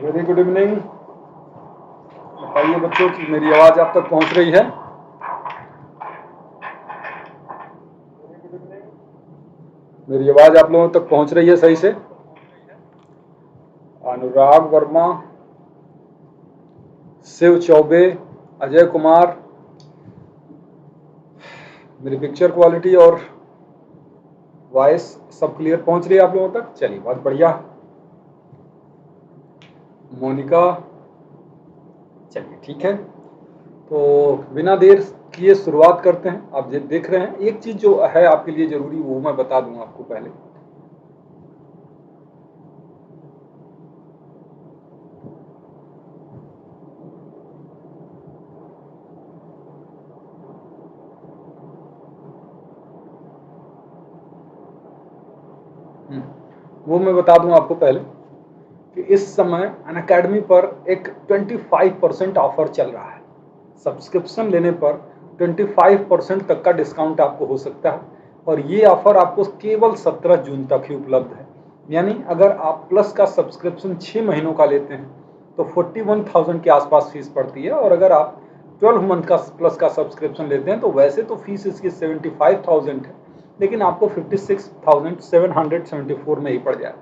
Very good evening. बताइए बच्चों कि मेरी आवाज आप तक पहुंच रही है? मेरी आवाज आप लोगों तक पहुंच रही है सही से? अनुराग वर्मा, शिव चौबे, अजय कुमार, मेरी पिक्चर क्वालिटी और वॉइस सब क्लियर पहुंच रही है आप लोगों तक? चलिए बहुत बढ़िया। मोनिका, चलिए ठीक है। तो बिना देर किए शुरुआत करते हैं। आप ये देख रहे हैं, एक चीज जो है आपके लिए जरूरी वो मैं बता दूं आपको पहले। वो मैं बता दूं आपको पहले कि इस समय अनअकैडमी पर एक 25% ऑफर चल रहा है। सब्सक्रिप्शन लेने पर 25% तक का डिस्काउंट आपको हो सकता है और ये ऑफर आपको केवल 17 जून तक ही उपलब्ध है। यानी अगर आप प्लस का सब्सक्रिप्शन 6 महीनों का लेते हैं तो 41,000 के आसपास फीस पड़ती है, और अगर आप 12 मंथ का प्लस का सब्सक्रिप्शन लेते हैं तो वैसे तो फीस इसकी 75,000 है, लेकिन आपको 56,774 में ही पड़ जाए।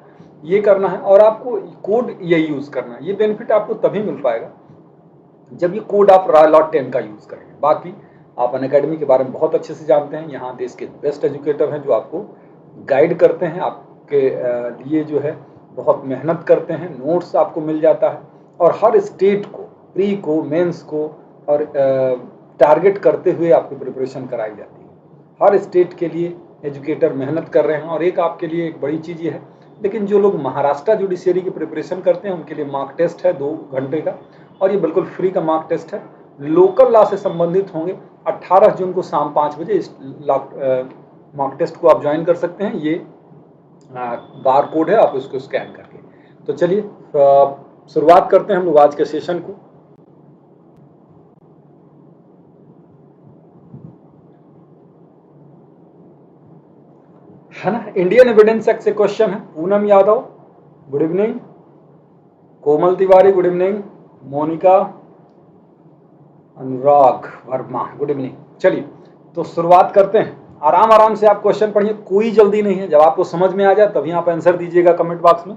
ये करना है और आपको कोड ये यूज करना है। ये बेनिफिट आपको तभी मिल पाएगा जब ये कोड आप लॉट 10 का यूज करेंगे। बाकी आप अनअकैडमी के बारे में बहुत अच्छे से जानते हैं। यहाँ देश के बेस्ट एजुकेटर हैं जो आपको गाइड करते हैं, आपके लिए जो है बहुत मेहनत करते हैं। नोट्स आपको मिल जाता है और हर स्टेट को, प्री को, मेंस को और टारगेट करते हुए आपकी प्रिपरेशन कराई जाती है। हर स्टेट के लिए एजुकेटर मेहनत कर रहे हैं। और एक आपके लिए एक बड़ी चीज़ ये है, लेकिन जो लोग महाराष्ट्र जुडिशियरी की प्रिपरेशन करते हैं उनके लिए मार्क टेस्ट है 2 घंटे का, और ये बिल्कुल फ्री का मार्क टेस्ट है। लोकल लॉ से संबंधित होंगे। 18 जून को शाम 5 बजे इस मार्क टेस्ट को आप ज्वाइन कर सकते हैं। ये बार कोड है, आप इसको स्कैन करके। तो चलिए शुरुआत करते हैं हम लोग आज के सेशन को। है ना, इंडियन एविडेंस एक्ट से क्वेश्चन है। पूनम यादव गुड इवनिंग, कोमल तिवारी गुड इवनिंग, मोनिका, अनुराग वर्मा गुड इवनिंग। चलिए तो शुरुआत करते हैं। आराम आराम से आप क्वेश्चन पढ़िए, कोई जल्दी नहीं है। जब आपको समझ में आ जाए तभी आप आंसर दीजिएगा कमेंट बॉक्स में।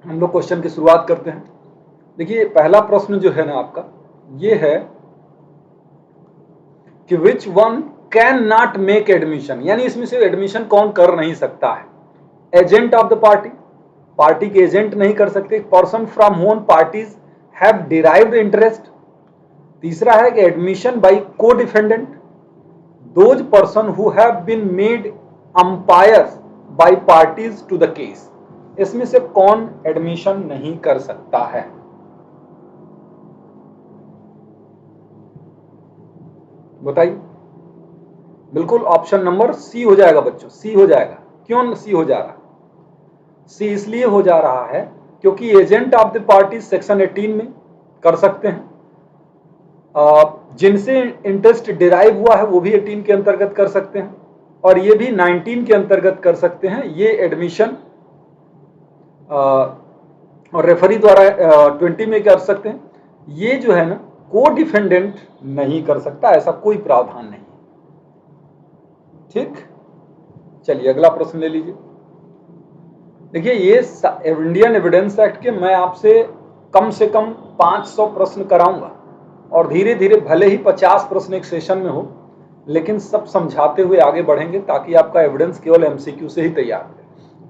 हम लोग क्वेश्चन की शुरुआत करते हैं। देखिए पहला प्रश्न जो है ना आपका, ये है कि which one can not make admission, यानी इसमें से एडमिशन कौन कर नहीं सकता है। एजेंट ऑफ द पार्टी, पार्टी के एजेंट नहीं कर सकते। Person from home parties have derived interest. तीसरा है कि admission by co-defendant, those person who have been made umpires by parties to the case. इसमें से कौन एडमिशन नहीं कर सकता है? बताइए। बिल्कुल ऑप्शन नंबर सी हो जाएगा बच्चों, सी हो जाएगा। क्यों सी हो जा रहा? सी इसलिए हो जा रहा है क्योंकि agent of the party section 18 में कर सकते हैं, जिनसे इंटरेस्ट डिराइव हुआ है वो भी 18 के अंतर्गत कर सकते हैं, और ये भी 19 के अंतर्गत कर सकते हैं। ये एडमिशन और रेफरी द्वारा 20 में कर सकते हैं। ये जो है ना को डिफेंडेंट नहीं कर सकता, ऐसा कोई प्रावधान नहीं। ठीक, चलिए अगला प्रश्न ले लीजिए। देखिए ये इंडियन एविडेंस एक्ट के मैं आपसे कम से कम 500 प्रश्न कराऊंगा, और धीरे धीरे भले ही 50 प्रश्न एक सेशन में हो, लेकिन सब समझाते हुए आगे बढ़ेंगे ताकि आपका एविडेंस केवल एमसीक्यू से ही तैयार हो।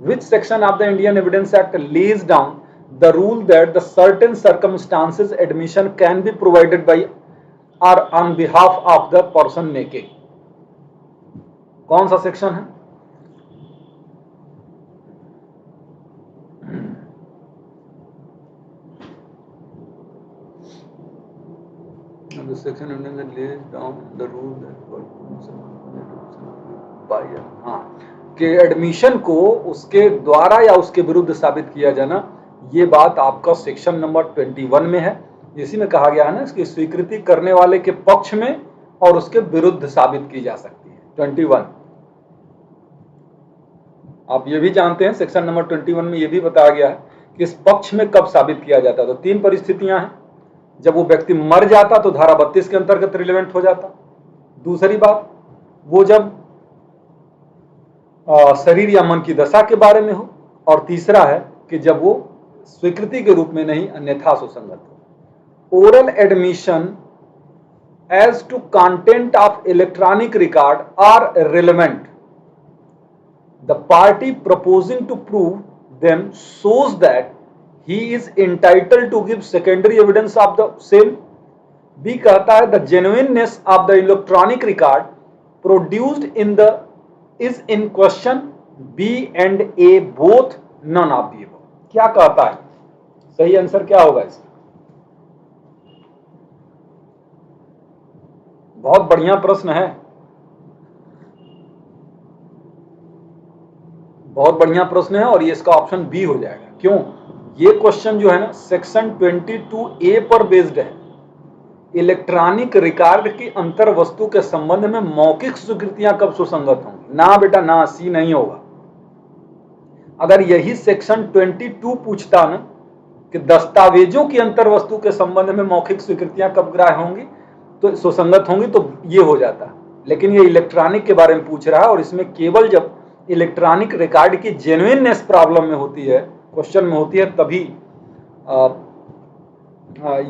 Which section of the Indian evidence act lays down the rule that the certain circumstances admission can be provided by और on behalf of the person making? कौन सा सेक्शन है? The section that lays down the rule that हाँ, कि admission को उसके द्वारा या उसके विरुद्ध साबित किया जाना, ये बात आपका सेक्शन नंबर 21 में है। इसी में कहा गया है ना, इसकी स्वीकृति करने वाले के पक्ष में और उसके विरुद्ध साबित की जा सकती है। 21 आप ये भी जानते हैं सेक्शन नंबर 21 में ये भी बताया गया है कि इस पक्ष में कब साबित किया जाता है। तो 3 परिस्थितियां हैं। जब वो व्यक्ति मर जाता तो धारा 32 के अंतर्गत रिलेवेंट हो जाता। दूसरी बात, वो जब शरीर या मन की दशा के बारे में हो। और तीसरा है कि जब वो स्वीकृति के रूप में नहीं अन्यथा सुसंगत हो। Oral admission as to content of electronic record are relevant. The party proposing to prove them shows that he is entitled to give secondary evidence of the same. B कहता है the genuineness of the electronic record produced in the is in question. B and A both none of the above. क्या कहता है? सही answer क्या होगा इसका? बहुत बढ़िया प्रश्न है, बहुत बढ़िया प्रश्न है और ये इसका ऑप्शन बी हो जाएगा। क्यों? ये क्वेश्चन जो है ना सेक्शन 22A पर बेस्ड है। इलेक्ट्रॉनिक रिकॉर्ड की अंतर वस्तु के संबंध में मौखिक स्वीकृतियां कब सुसंगत होंगी? ना बेटा ना, सी नहीं होगा। अगर यही सेक्शन 22 पूछता ना कि दस्तावेजों की अंतर वस्तु के संबंध में मौखिक स्वीकृतियां कब ग्राह्य होंगी तो सुसंगत होंगी, तो ये हो जाता। लेकिन ये इलेक्ट्रॉनिक के बारे में पूछ रहा है और इसमें केवल जब इलेक्ट्रॉनिक रिकॉर्ड की जेन्युइननेस प्रॉब्लम में होती है, क्वेश्चन में होती है, तभी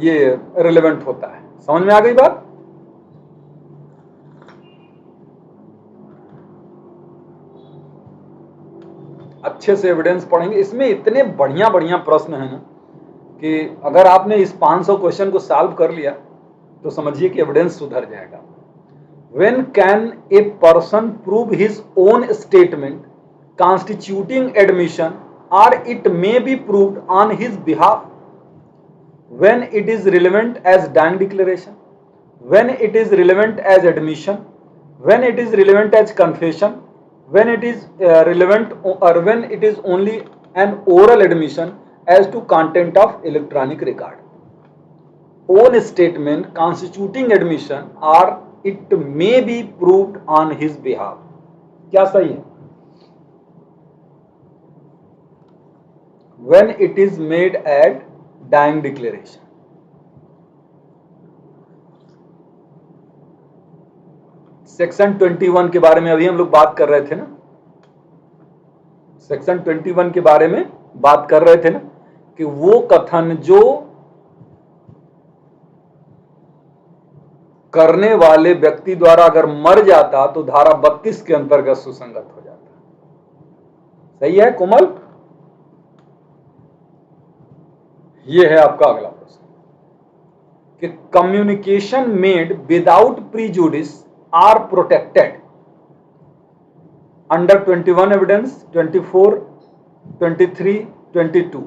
ये रिलेवेंट होता है। समझ में आ गई बात? अच्छे से एविडेंस पढ़ेंगे। इसमें इतने बढ़िया बढ़िया प्रश्न हैं ना कि अगर आपने इस 500 क्वेश्चन को सॉल्व कर लिया तो समझिए कि एविडेंस सुधर जाएगा। When can a person prove his own statement constituting admission or it may be proved on his behalf? When it is relevant as dying declaration, when it is relevant as admission, when it is relevant as confession, when it is relevant or when it is only an oral admission as to content of electronic record. Own statement constituting admission or it may be proved on his behalf. क्या सही है? When it is made at dying declaration. Section 21 के बारे में अभी हम लोग बात कर रहे थे ना, सेक्शन 21 के बारे में बात कर रहे थे ना कि वो कथन जो करने वाले व्यक्ति द्वारा अगर मर जाता तो धारा 32 के अंतर्गत सुसंगत हो जाता। सही है कोमल? ये है आपका अगला प्रश्न कि communication made without prejudice are protected under 21 evidence, 24, 23, 22।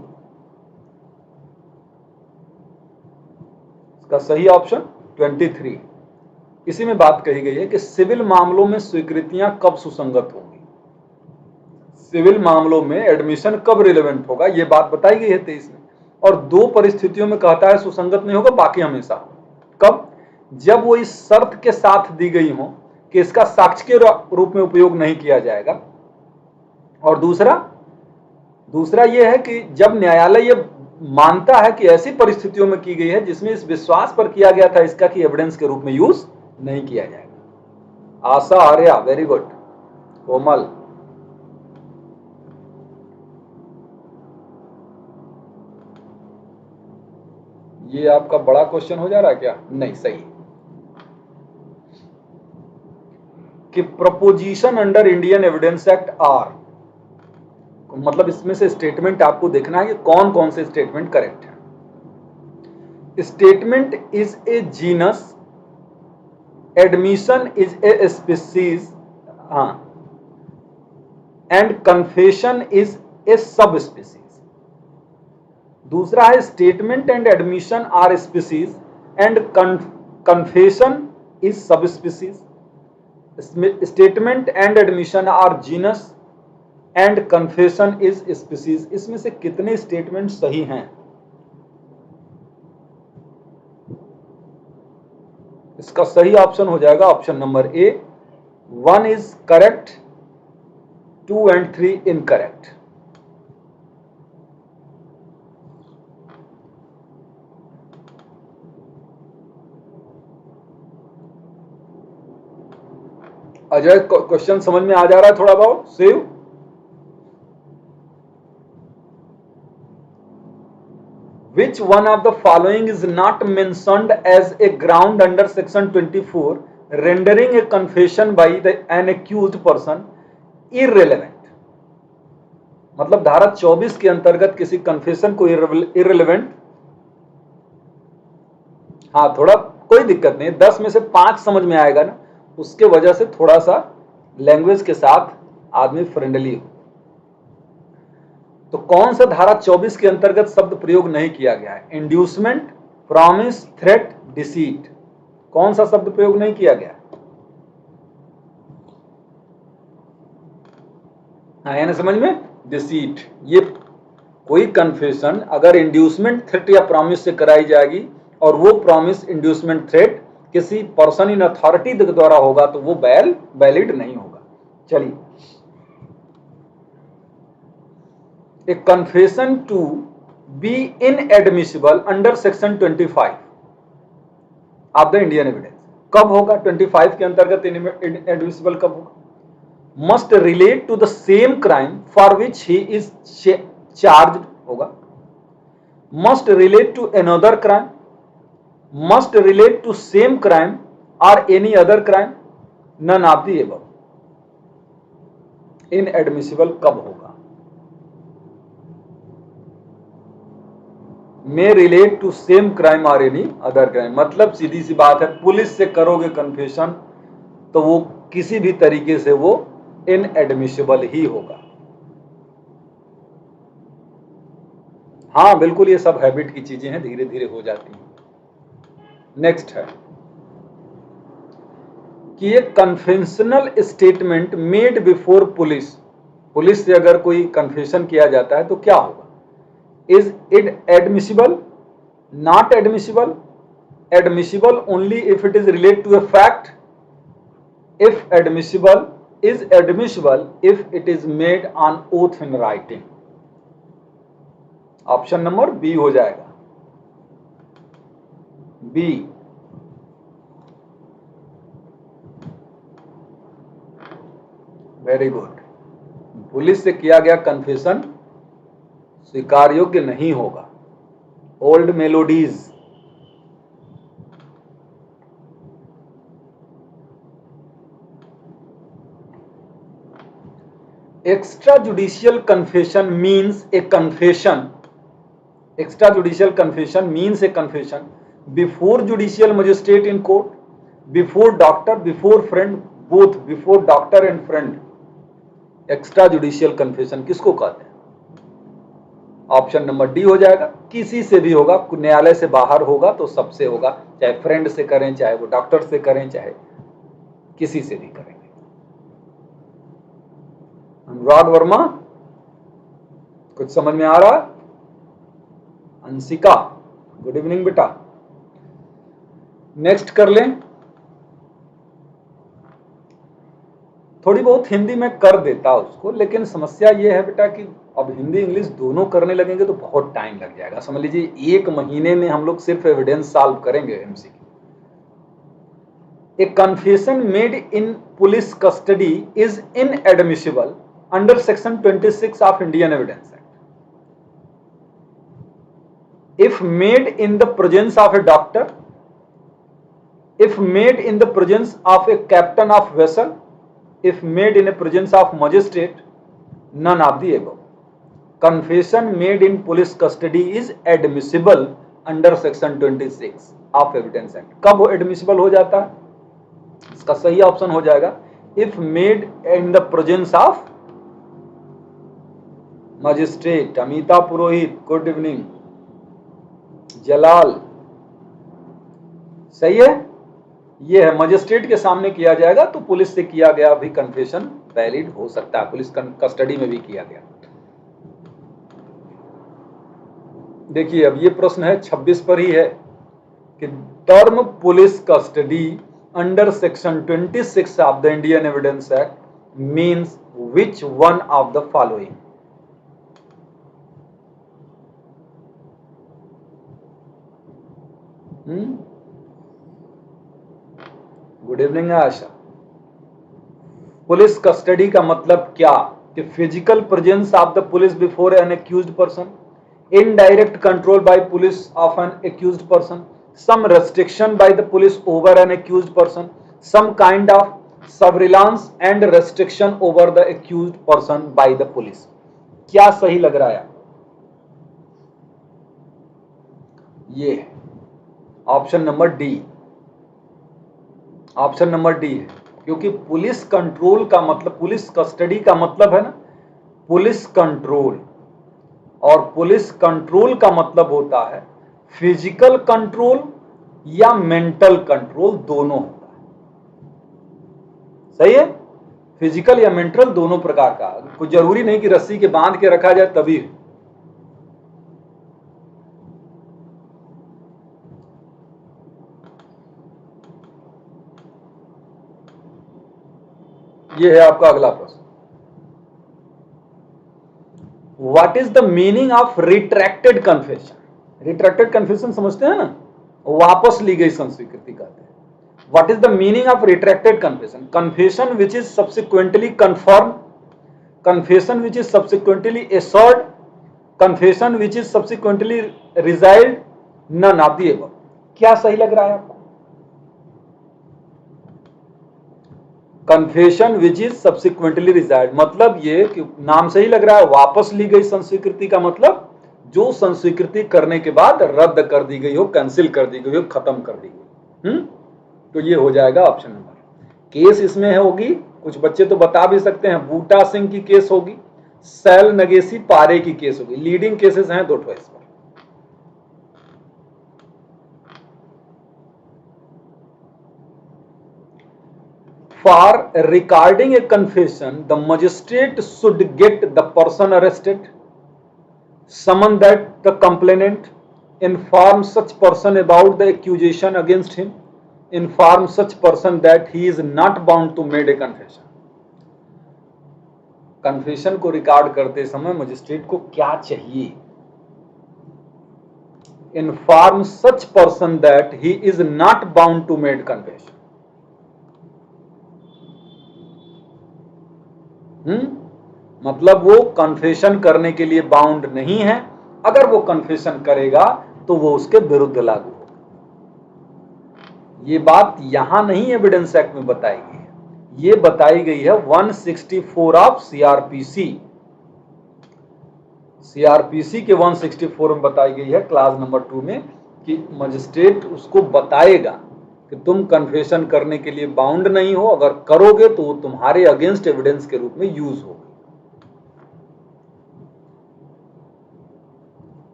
इसका सही ऑप्शन 23। इसी में बात कही गई है कि सिविल मामलों में स्वीकृतियां कब सुसंगत होंगी, सिविल मामलों में एडमिशन कब रिलेवेंट होगा, यह बात बताई गई है 23 में। और 2 परिस्थितियों में कहता है सुसंगत नहीं होगा, बाकी हमेशा। कब? जब वो इस शर्त के साथ दी गई हो कि इसका साक्ष्य के रूप में उपयोग नहीं किया जाएगा। और दूसरा यह है कि जब न्यायालय ये मानता है कि ऐसी परिस्थितियों में की गई है जिसमें इस विश्वास पर किया गया था इसका कि एविडेंस के रूप में यूज नहीं किया जाएगा। आशा आर्या, वेरी गुड। कोमल, ये आपका बड़ा क्वेश्चन हो जा रहा है क्या? नहीं, सही कि proposition under Indian evidence act are, मतलब इसमें से स्टेटमेंट आपको देखना है कि कौन कौन से स्टेटमेंट करेक्ट है। Statement is a genus, admission is a species, and confession is a sub species. दूसरा है statement and admission are species and confession is sub species. Statement and admission are genus and confession is species. इसमें से कितने statement सही हैं? इसका सही option हो जाएगा option number A, 1 is correct 2 and 3 incorrect. Ajay, question समझ में आ जा रहा है थोड़ा बहुत? Shiv, which one of the following is not mentioned as a ground under section 24 rendering a confession by an accused person irrelevant? मतलब धारा 24 के अंतर्गत किसी कन्फेशन को इररिलेवेंट, हाँ थोड़ा कोई दिक्कत नहीं, 10 में से 5 समझ में आएगा ना, उसके वजह से थोड़ा सा लैंग्वेज के साथ आदमी फ्रेंडली हो। तो कौन सा धारा 24 के अंतर्गत शब्द प्रयोग नहीं किया गया है? इंड्यूसमेंट, प्रॉमिस, थ्रेट, डिसीट, कौन सा शब्द प्रयोग नहीं किया गया? आया ना समझ में? डिसीट। ये कोई कन्फेशन अगर इंड्यूसमेंट, थ्रेट या प्रॉमिस से कराई जाएगी और वो प्रॉमिस, इंड्यूसमेंट, थ्रेट किसी पर्सन इन अथॉरिटी द्वारा होगा तो वो वैलिड नहीं होगा। चलिए, a confession to be inadmissible under section 25 of the Indian evidence कब होगा? 25 के अंतर्गत inadmissible कब होगा? must relate to the same crime for which he is charged होगा, must relate to another crime, must relate to same crime or any other crime, none of the above. inadmissible कब होगा? मे relate to same crime और any other crime, मतलब सीधी सी बात है, police से करोगे confession तो वो किसी भी तरीके से वो इनएडमिसिबल ही होगा। हाँ बिल्कुल, ये सब हैबिट की चीजें हैं, धीरे धीरे हो जाती हैं। नेक्स्ट है कि ये confessional statement made before police, police से अगर कोई कन्फेशन किया जाता है तो क्या होगा? Is it admissible? Not admissible? Admissible only if it is related to a fact. If admissible, is admissible if it is made on oath in writing. Option number B हो जाएगा, बी। Very good. पुलिस से किया गया confession स्वीकार योग्य नहीं होगा। Old melodies, extra judicial confession means A confession, extra judicial confession means A confession before judicial magistrate in court, before doctor, before friend, both, before doctor and friend. Extra judicial confession किसको कहते हैं? Option number D हो जाएगा। किसी से भी होगा, न्यायालय से बाहर होगा तो सबसे होगा, चाहे फ्रेंड से करें, चाहे वो डॉक्टर से करें, चाहे किसी से भी करेंगे। अनुराग वर्मा, कुछ समझ में आ रहा? अंशिका, गुड इवनिंग बेटा। नेक्स्ट कर लें। थोड़ी बहुत हिंदी में कर देता उसको, लेकिन समस्या ये है बेटा कि अब हिंदी इंग्लिश दोनों करने लगेंगे तो बहुत टाइम लग जाएगा। समझ लीजिए 1 महीने में हम लोग सिर्फ एविडेंस सॉल्व करेंगे MCQ. A confession made in police custody is inadmissible under section 26 of Indian evidence act if made in the presence of A doctor, if made in the presence of a captain of vessel, if made in a presence of magistrate, none of the above. Confession made in police custody is admissible under section 26 of evidence act. कब वो admissible हो जाता है? इसका सही option हो जाएगा if made in the presence of magistrate. Amita Purohit, good evening. Jalal, सही है। ये है, मजिस्ट्रेट के सामने किया जाएगा तो पुलिस से किया गया भी कन्फेशन वैलिड हो सकता है, पुलिस कस्टडी में भी किया गया। देखिए अब ये प्रश्न है 26 पर ही है कि term police custody under section 26 of the Indian evidence act means which one of the following? Good evening Asha. Police custody का मतलब क्या? कि physical presence of the police before N accused person, indirect control by police of N accused person, some restriction by the police over an accused person, some kind of surveillance and restriction over the accused person by the police. क्या सही लग रहा है? ये option number D, option number D है, क्योंकि police control का मतलब, पुलिस कस्टडी का मतलब है ना पुलिस कंट्रोल, और पुलिस कंट्रोल का मतलब होता है फिजिकल कंट्रोल या मेंटल कंट्रोल, दोनों होता है। सही है, फिजिकल या मेंटल दोनों प्रकार का, कोई जरूरी नहीं कि रस्सी के बांध के रखा जाए तभी। ये है आपका अगला प्रश्न। What is the meaning of retracted confession? Retracted confession समझते हैं ना, वापस ली गई संस्वीकृति कहते हैं। What is the meaning of retracted confession? Confession which is subsequently confirm, confession which is subsequently asserted, confession which is subsequently resiled, none of the above. क्या सही लग रहा है आपको? Confession which is subsequently resiled मतलब ये कि नाम से ही लग रहा है, वापस ली गई संस्वीकृति का मतलब जो संस्वीकृति करने के बाद रद्द कर दी गई हो, कैंसिल कर दी गई हो, खत्म कर दी गई। तो ये हो जाएगा ऑप्शन नंबर। केस इसमें होगी, कुछ बच्चे तो बता भी सकते हैं, बूटा सिंह की केस होगी, सैल नगेसी पारे की केस होगी। लीडिंग केसेस हैं दो ठो इसमें। For recording a confession, the magistrate should get the person arrested, summon that the complainant, inform such person about the accusation against him, inform such person that he is not bound to make a confession. Confession को record करते समय magistrate को क्या चाहिए? Inform such person that he is not bound to made confession. मतलब वो confession करने के लिए बाउंड नहीं है, अगर वो कन्फेशन करेगा तो वो उसके विरुद्ध लागू होगा। ये बात यहां नहीं एविडेंस एक्ट में बताई गई है, ये बताई गई है 164 ऑफ सीआरपीसी। सीआरपीसी के 164 में बताई गई है क्लास नंबर 2 में कि मजिस्ट्रेट उसको बताएगा कि तुम कन्फेशन करने के लिए बाउंड नहीं हो, अगर करोगे तो वो तुम्हारे अगेंस्ट एविडेंस के रूप में यूज होगा।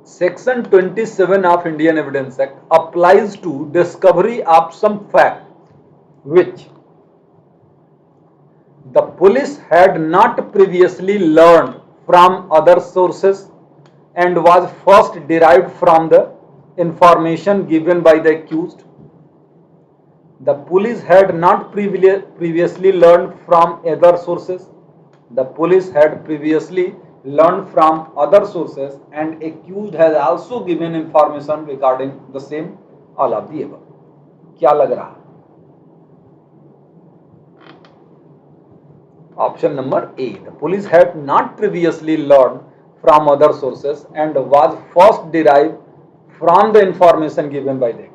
Section 27 of Indian evidence act applies to discovery of some fact which the police had not previously learned from other sources and was first derived from the information given by the accused. The police had not previously learned from other sources. The police had previously learned from other sources and accused has also given information regarding the same, all of the above. क्या लग रहा है? Option number A. The police had not previously learned from other sources and was first derived from the information given by the accused.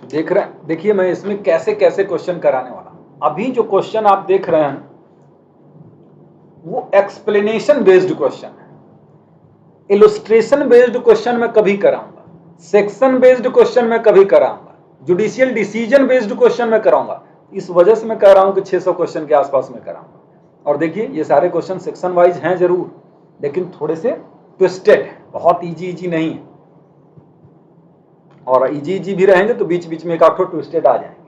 देख रहे हैं, देखिए मैं इसमें कैसे कैसे क्वेश्चन कराने वाला हूं। अभी जो क्वेश्चन आप देख रहे हैं वो एक्सप्लेनेशन बेस्ड क्वेश्चन है। इलस्ट्रेशन बेस्ड क्वेश्चन मैं कभी कराऊंगा, सेक्शन बेस्ड क्वेश्चन मैं कभी कराऊंगा, जुडिशियल डिसीजन बेस्ड क्वेश्चन मैं कराऊंगा। इस वजह से मैं कह रहा हूं कि 600 क्वेश्चन के आसपास में कराऊंगा। और देखिए ये सारे क्वेश्चन सेक्शन वाइज हैं जरूर, लेकिन थोड़े से ट्विस्टेड है, बहुत इजी नहीं है। और इजी भी रहेंगे तो बीच बीच में एक आठ ट्विस्टेड आ जाएंगे।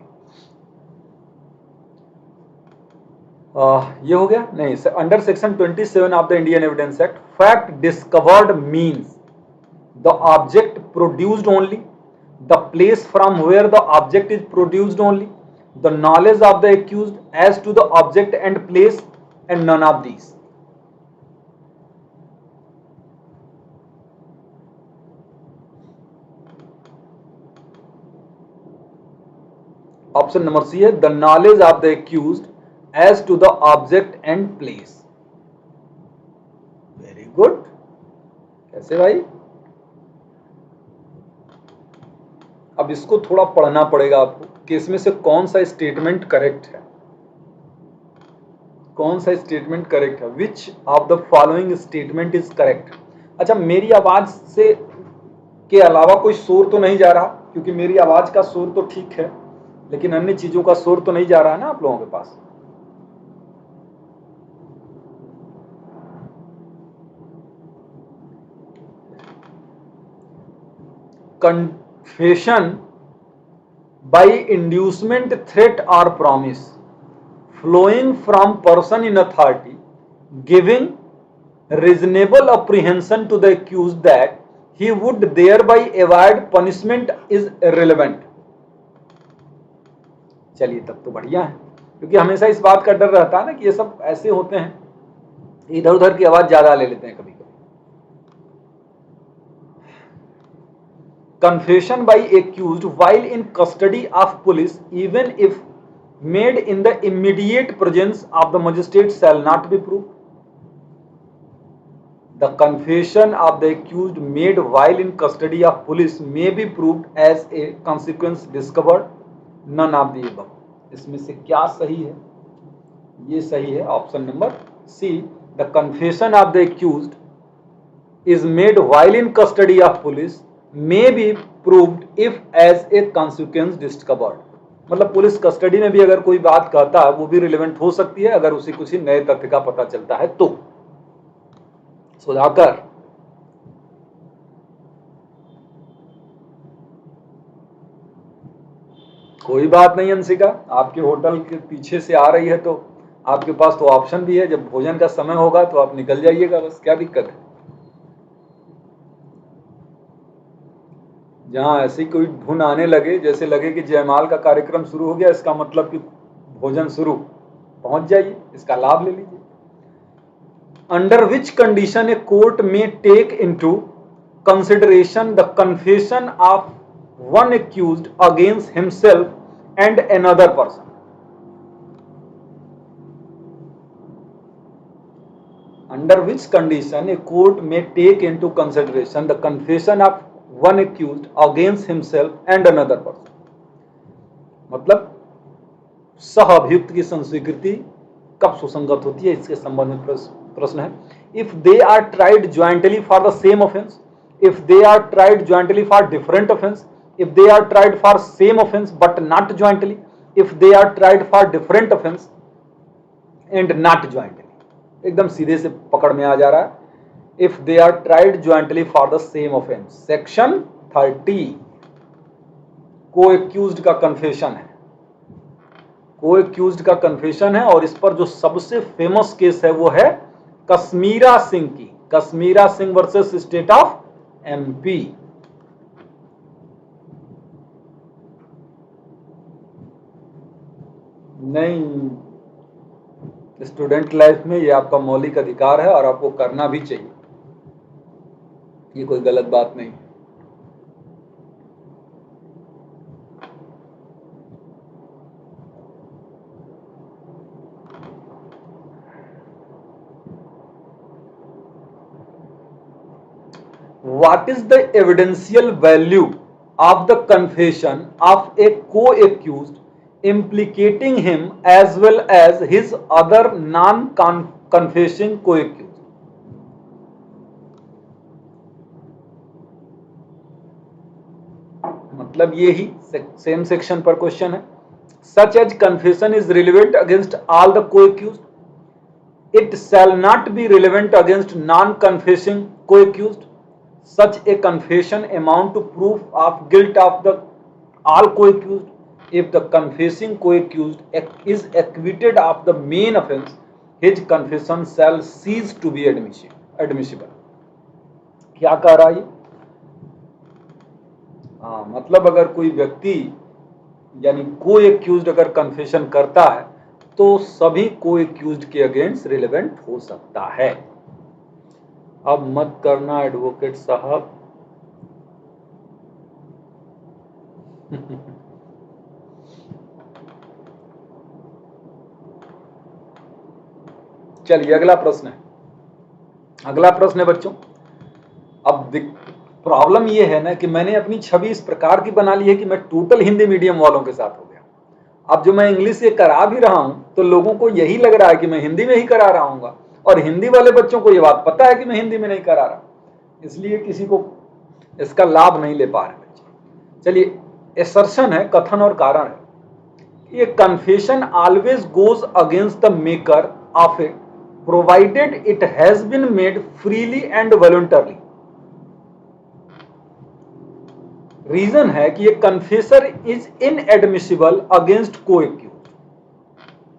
ये हो गया नहीं। Under section 27 of the Indian evidence act, fact discovered means the object produced only, the place from where the object is produced only, the knowledge of the accused as to the object and place, and none of these. Option number C है the knowledge of the accused as to the object and place. Very good. कैसे भाई? अब इसको थोड़ा पढ़ना पड़ेगा आपको कि इसमें से कौन सा स्टेटमेंट करेक्ट है, कौन सा स्टेटमेंट करेक्ट है, विच of the following statement is correct. अच्छा, मेरी आवाज से के अलावा कोई शोर तो नहीं जा रहा, क्योंकि मेरी आवाज का शोर तो ठीक है, लेकिन अन्य चीजों का शोर तो नहीं जा रहा है ना आप लोगों के पास। confession by inducement, threat or promise flowing from person in authority giving reasonable apprehension to the accused that he would thereby avoid punishment is irrelevant। चलिए तब तो बढ़िया है, क्योंकि हमेशा इस बात का डर रहता है ना कि ये सब ऐसे होते हैं, इधर उधर की आवाज ज्यादा ले लेते हैं कभी कभी। Confession by accused while in custody of police, even if made in the immediate presence of the magistrate, shall not be proved. The confession of the accused made while in custody of police may be proved as a consequence discovered. None of the above. इसमें से क्या सही है? ये सही है option number C. The confession of the accused is made while in custody of police may be proved if as a consequence discovered। मतलब police custody में भी अगर कोई बात कहता है वो भी रिलेवेंट हो सकती है अगर उसे किसी नए तथ्य का पता चलता है तो। सुधाकर, कोई बात नहीं अंशिका, आपके होटल के पीछे से आ रही है तो आपके पास तो ऑप्शन भी है, जब भोजन का समय होगा तो आप निकल जाइएगा, बस क्या दिक्कत है। जहां ऐसी कोई धुन आने लगे, जैसे लगे कि जयमाल का कार्यक्रम शुरू हो गया, इसका मतलब कि भोजन शुरू, पहुंच जाइए, इसका लाभ ले लीजिए। Under which condition a court may take into consideration the confession of one accused against himself and another person. Under which condition a court may take into consideration the confession of one accused against himself and another person। मतलब सह अभियुक्त की संस्वीकृति कब सुसंगत होती है, इसके संबंध में प्रश्न है। If they are tried jointly for the same offence, if they are tried jointly for different offence, if they are tried for same offence but not jointly, if they are tried for different offence and not jointly. एकदम सीधे से पकड़ में आ जा रहा है। If they are tried jointly for the same offense, section 30 को accused का कन्फेशन है, को एक्यूज्ड का कन्फेशन है। और इस पर जो सबसे फेमस केस है वो है कश्मीरा सिंह की, Kashmira Singh versus state of MP. नहीं, स्टूडेंट लाइफ में ये आपका मौलिक अधिकार है और आपको करना भी चाहिए, ये कोई गलत बात नहीं। What is the evidential value of the confession of a co-accused implicating him as well as his other non-confessing co-accused? मतलब ये ही सेम सेक्शन पर क्वेश्चन है। Such as confession is relevant against all the co-accused, it shall not be relevant against non confessing co-accused. Such a confession amount to proof of guilt of the all co-accused, if the confessing co-accused is acquitted of the main offense, his confession shall cease to be admissible. क्या कह रहा है ये? मतलब अगर कोई व्यक्ति यानी को-एक्यूज्ड अगर कन्फेशन करता है तो सभी को-एक्यूज्ड के अगेंस्ट रिलेवेंट हो सकता है। अब मत करना एडवोकेट साहब। चलिए अगला प्रश्न है। अगला प्रश्न है बच्चों, अब प्रॉब्लम ये है ना कि मैंने अपनी छवि इस प्रकार की बना ली है कि मैं टोटल हिंदी मीडियम वालों के साथ हो गया। अब जो मैं इंग्लिश से करा भी रहा हूं तो लोगों को यही लग रहा है कि मैं हिंदी में ही करा रहा हूँ, और हिंदी वाले बच्चों को ये बात पता है कि मैं हिंदी में नहीं करा रहा, इसलिए किसी को इसका लाभ नहीं ले पा रहे बच्चे। चलिए, एसर्शन है, कथन और कारण है। ये confession always goes against the maker of it provided it has been made freely and voluntarily. Reason है कि ये confessor is inadmissible against co-accused.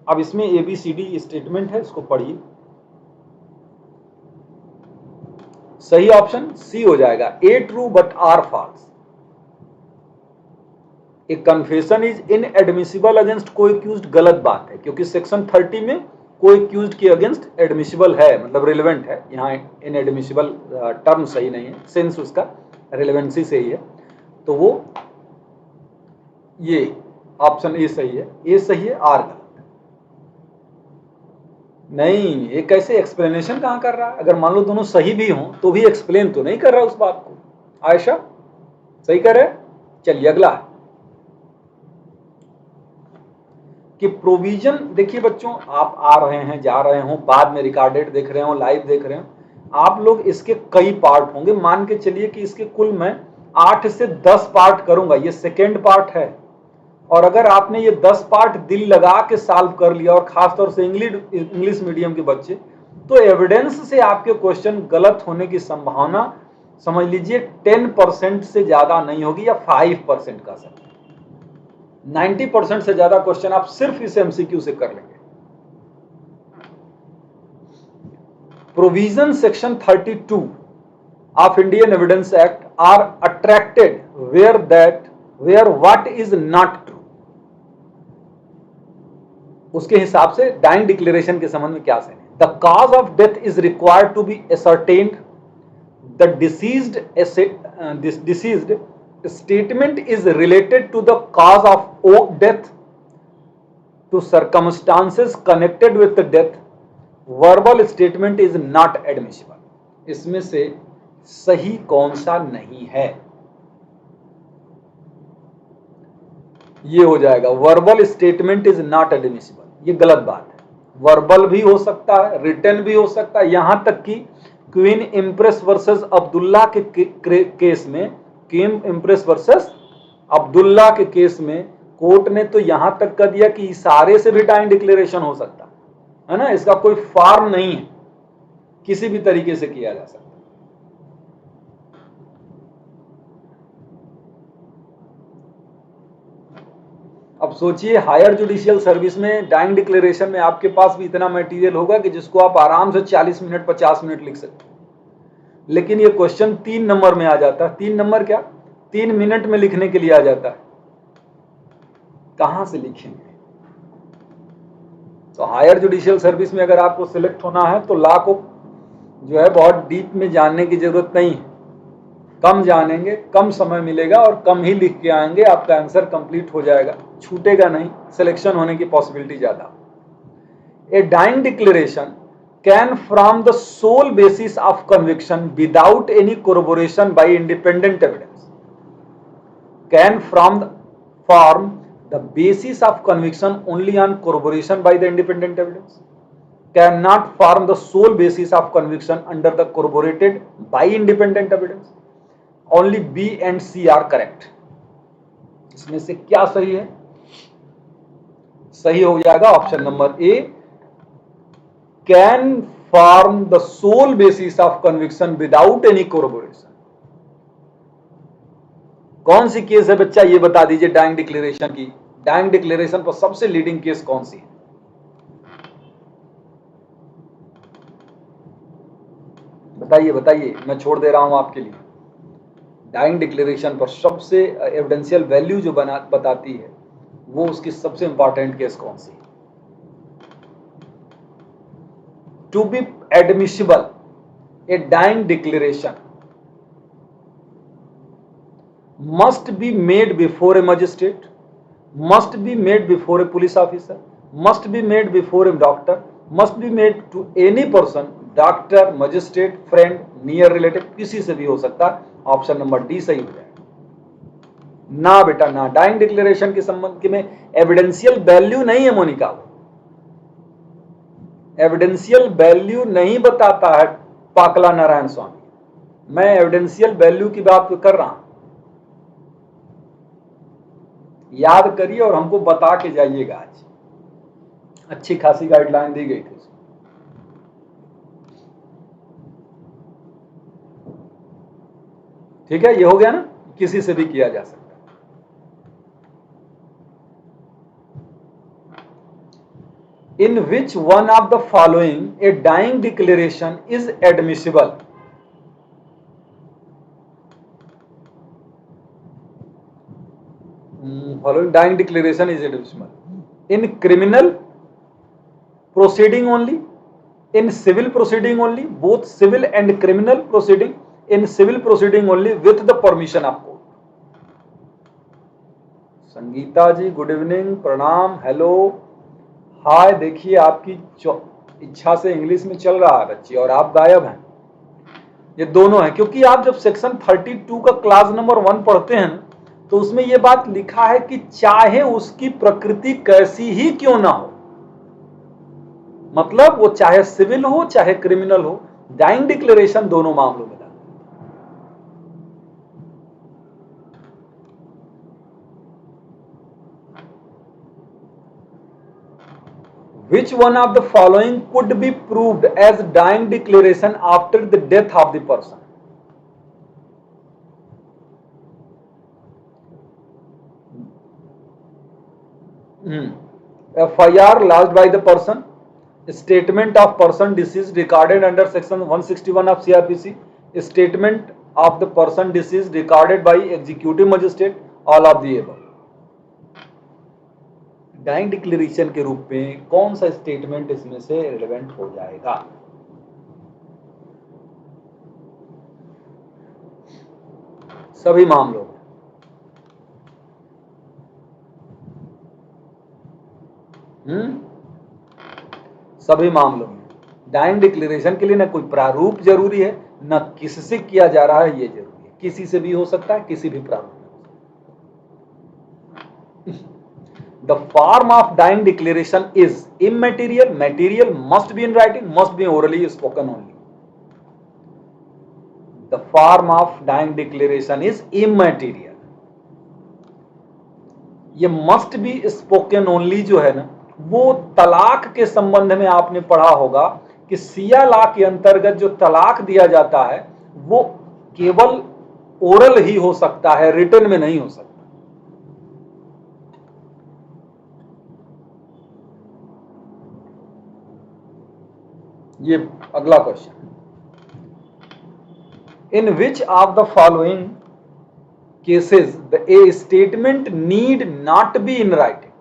अब इसमें ABCD स्टेटमेंट है, इसको पढ़िए। सही ऑप्शन सी हो जाएगा, A true but R false. A confession is inadmissible against co-accused गलत बात है, क्योंकि सेक्शन 30 में को-एक्यूज्ड के अगेंस्ट एडमिसिबल है, मतलब रिलेवेंट है। यहाँ इनएडमिसिबल टर्म सही नहीं है, सेंस उसका रिलेवेंसी से ही है, तो वो ये ऑप्शन ए सही है। ए सही है, आर गलत है। नहीं, ये कैसे एक्सप्लेनेशन कहां कर रहा है? अगर मान लो दोनों सही भी हों तो भी एक्सप्लेन तो नहीं कर रहा उस बात को। आयशा सही कर रहे? चलिए अगला है कि प्रोविजन। देखिए बच्चों, आप आ रहे हैं, जा रहे हो, बाद में रिकॉर्डेड देख रहे हो, लाइव देख रहे हो, आप लोग इसके कई पार्ट होंगे। मान के चलिए कि इसके कुल मैं 8 से 10 पार्ट करूंगा, ये सेकेंड पार्ट है। और अगर आपने ये 10 पार्ट दिल लगा के सॉल्व कर लिया, और खासतौर से इंग्लिश मीडियम के बच्चे, तो एविडेंस से आपके क्वेश्चन गलत होने की संभावना समझ लीजिए 10% से ज्यादा नहीं होगी, या 5% का सकते। 90% से ज्यादा क्वेश्चन आप सिर्फ इस MCQ से कर लेंगे। Provision section 32 of Indian Evidence Act are attracted where what is not true। उसके हिसाब से डाइंग डिक्लेरेशन के संबंध में क्या से the cause of death is required to be ascertained, the deceased statement is related to the cause of death, to circumstances connected with the death, verbal statement is not admissible. इसमें से सही कौन सा नहीं है? ये हो जाएगा verbal statement is not admissible. ये गलत बात है। वर्बल भी हो सकता है, रिटन भी हो सकता है। यहां तक कि क्वीन इम्प्रेस वर्सेस अब्दुल्ला के केस में, क्वीन इम्प्रेस वर्सेस अब्दुल्ला के केस में कोर्ट ने तो यहां तक कर दिया कि इशारे से भी डाइंग डिक्लेरेशन हो सकता है ना। इसका कोई फॉर्म नहीं है, किसी भी तरीके से किया जा सकता। अब सोचिए, हायर जुडिशियल सर्विस में डाइंग डिक्लेरेशन में आपके पास भी इतना मटेरियल होगा कि जिसको आप आराम से 40 मिनट 50 मिनट लिख सकते हैं। लेकिन ये क्वेश्चन 3 नंबर में आ जाता है। 3 नंबर क्या, 3 मिनट में लिखने के लिए आ जाता है। कहां से लिखेंगे? तो हायर जुडिशियल सर्विस में अगर आपको सिलेक्ट होना है तो लॉ को जो है बहुत डीप में जानने की जरूरत नहीं है। कम जानेंगे, कम समय मिलेगा और कम ही लिख के आएंगे, आपका आंसर कंप्लीट हो जाएगा, छूटेगा नहीं, सिलेक्शन होने की पॉसिबिलिटी ज्यादा। A dying declaration can from the sole basis of conviction without any corroboration by independent evidence, can form the basis of conviction only on corroboration by the independent evidence, can not form the sole basis of conviction under the corroborated by independent evidence. Only B and C are correct। इसमें से क्या सही है? सही हो जाएगा option number A, can form the sole basis of conviction without any corroboration. कौन सी केस है बच्चा, ये बता दीजिए डाइंग डिक्लेरेशन की डाइंग डिक्लेरेशन पर सबसे लीडिंग केस कौन सी है? बताइए बताइए, मैं छोड़ दे रहा हूं आपके लिए। डाइंग डिक्लेरेशन पर सबसे एविडेंशियल वैल्यू जो बताती है, वो उसकी सबसे इंपॉर्टेंट केस कौन सी है? To be admissible a dying declaration must be made before a magistrate, must be made before a police officer, must be made before a doctor, must be made to any person, doctor, magistrate, friend, near relative, किसी से भी हो सकता है। Option number D सही हो जाएगा। ना बेटा ना, डाइंग डिक्लेरेशन के संबंध में एविडेंशियल वैल्यू नहीं है मोनिका, एविडेंशियल वैल्यू नहीं बताता है पाकला नारायण स्वामी। मैं एविडेंशियल वैल्यू की बात कर रहा हूं, याद करिए और हमको बता के जाइएगा। आज अच्छी खासी गाइडलाइन दी गई थी। ठीक है, ये हो गया ना, किसी से भी किया जा सकता है। In which one of the following a dying declaration is admissible? Following dying declaration is admissible in criminal proceeding only, in civil proceeding only, both civil and criminal proceeding, in civil proceeding only with the permission of court. Sangeeta ji good evening, प्रणाम, hello, hi. देखिए आपकी इच्छा से English में चल रहा है बच्ची और आप गायब हैं। ये दोनों है, क्योंकि आप जब सेक्शन 32 का क्लास नंबर 1 पढ़ते हैं तो उसमें यह बात लिखा है कि चाहे उसकी प्रकृति कैसी ही क्यों ना हो, मतलब वो चाहे सिविल हो चाहे क्रिमिनल हो, डाइंग डिक्लेरेशन दोनों मामलों में था। Which one of the following could be proved as dying declaration after the death of the person? FIR lodged by the person, statement of person deceased recorded under section 161 of CRPC, statement of the person deceased recorded by executive magistrate, all of the above. Dying declaration के रूप में कौन सा statement इसमें से relevant हो जाएगा? सभी मामलों में, सभी मामलों में डाइंग डिक्लेरेशन के लिए ना कोई प्रारूप जरूरी है, ना किससे किया जा रहा है ये जरूरी है। किसी से भी हो सकता है, किसी भी प्रारूप में। The form of dying declaration is immaterial, material, must be in writing, must be orally spoken only. The form of dying declaration is immaterial. ये must be spoken only जो है ना, वो तलाक के संबंध में आपने पढ़ा होगा कि सिया लॉ के अंतर्गत जो तलाक दिया जाता है वो केवल ओरल ही हो सकता है, रिटन में नहीं हो सकता। ये अगला question, in which of the following cases a statement need not be in writing?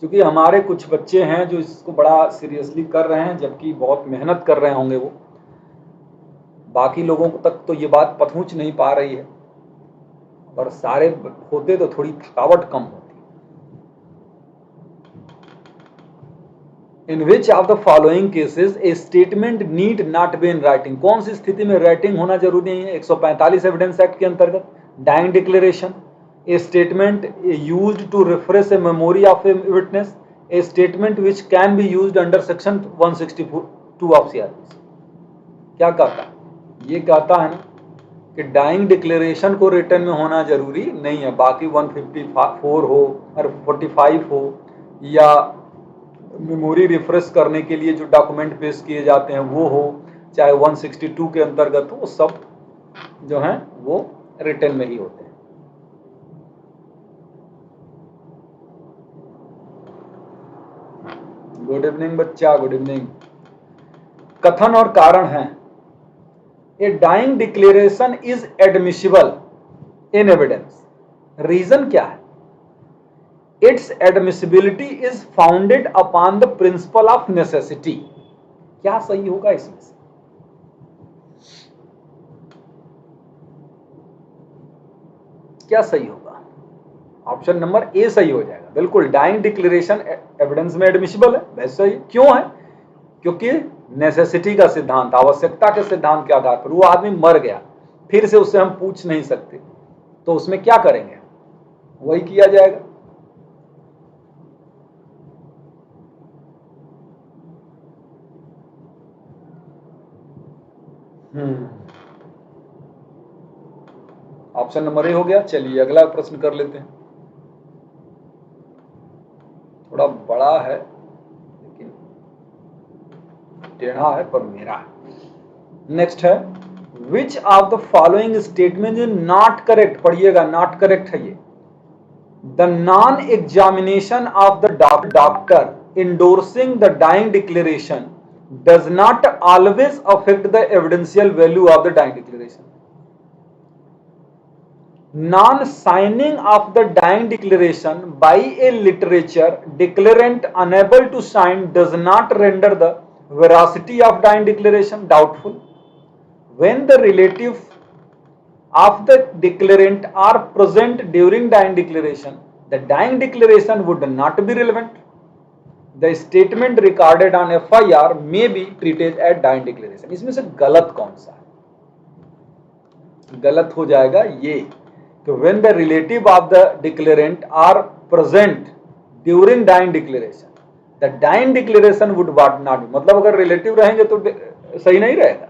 क्योंकि हमारे कुछ बच्चे हैं जो इसको बड़ा सीरियसली कर रहे हैं, जबकि बहुत मेहनत कर रहे होंगे वो, बाकी लोगों तक तो ये बात पहुंच नहीं पा रही है, और सारे होते तो थोड़ी थकावट कम होती। In which of the following cases a statement need not be in writing? कौन सी स्थिति में राइटिंग होना जरूरी नहीं है? 145 एविडेंस एक्ट के अंतर्गत dying declaration, a statement used to refresh a memory of a witness, a statement which can be used under section 162 of CrPC. क्या कहता है? ये कहता है ना कि डाइंग डिक्लेरेशन को रिटर्न में होना जरूरी नहीं है, बाकी 154 हो और 45 हो या मेमोरी रिफ्रेश करने के लिए जो डॉक्यूमेंट पेश किए जाते हैं वो हो, चाहे 162 के अंतर्गत हो, वो सब जो हैं वो रिटर्न में ही होते हैं। गुड इवनिंग बच्चा, गुड इवनिंग। कथन और कारण है, a dying declaration is admissible in evidence. Reason क्या है? Its admissibility is founded upon the principle of necessity. क्या सही होगा इसमें से? क्या सही होगा? ऑप्शन नंबर ए सही हो जाएगा। बिल्कुल, डाइंग डिक्लेरेशन एविडेंस में एडमिसिबल है। वैसे ही क्यों है? क्योंकि नेसेसिटी का सिद्धांत, आवश्यकता के सिद्धांत के आधार पर वो आदमी मर गया, फिर से उससे हम पूछ नहीं सकते, तो उसमें क्या करेंगे? वही किया जाएगा। ऑप्शन नंबर ए हो गया। चलिए अगला प्रश्न कर लेते हैं। थोड़ा बड़ा है लेकिन टेढ़ा है पर मेरा है। नेक्स्ट है, विच of the following statement is not correct? पढ़िएगा, नॉट करेक्ट है ये। The non examination of the doctor endorsing the dying declaration does not always affect the evidential value of the dying declaration. Non-signing of the dying declaration by a literature declarant unable to sign does not render the veracity of dying declaration doubtful. When the relative of the declarant are present during dying declaration, the dying declaration would not be relevant. The statement recorded on FIR may be treated as dying declaration. इसमें से गलत कौन सा है? गलत हो जाएगा ये, तो when the relative of the declarant are present during dying declaration, the dying declaration would not be, मतलब अगर रिलेटिव रहेंगे तो सही नहीं रहेगा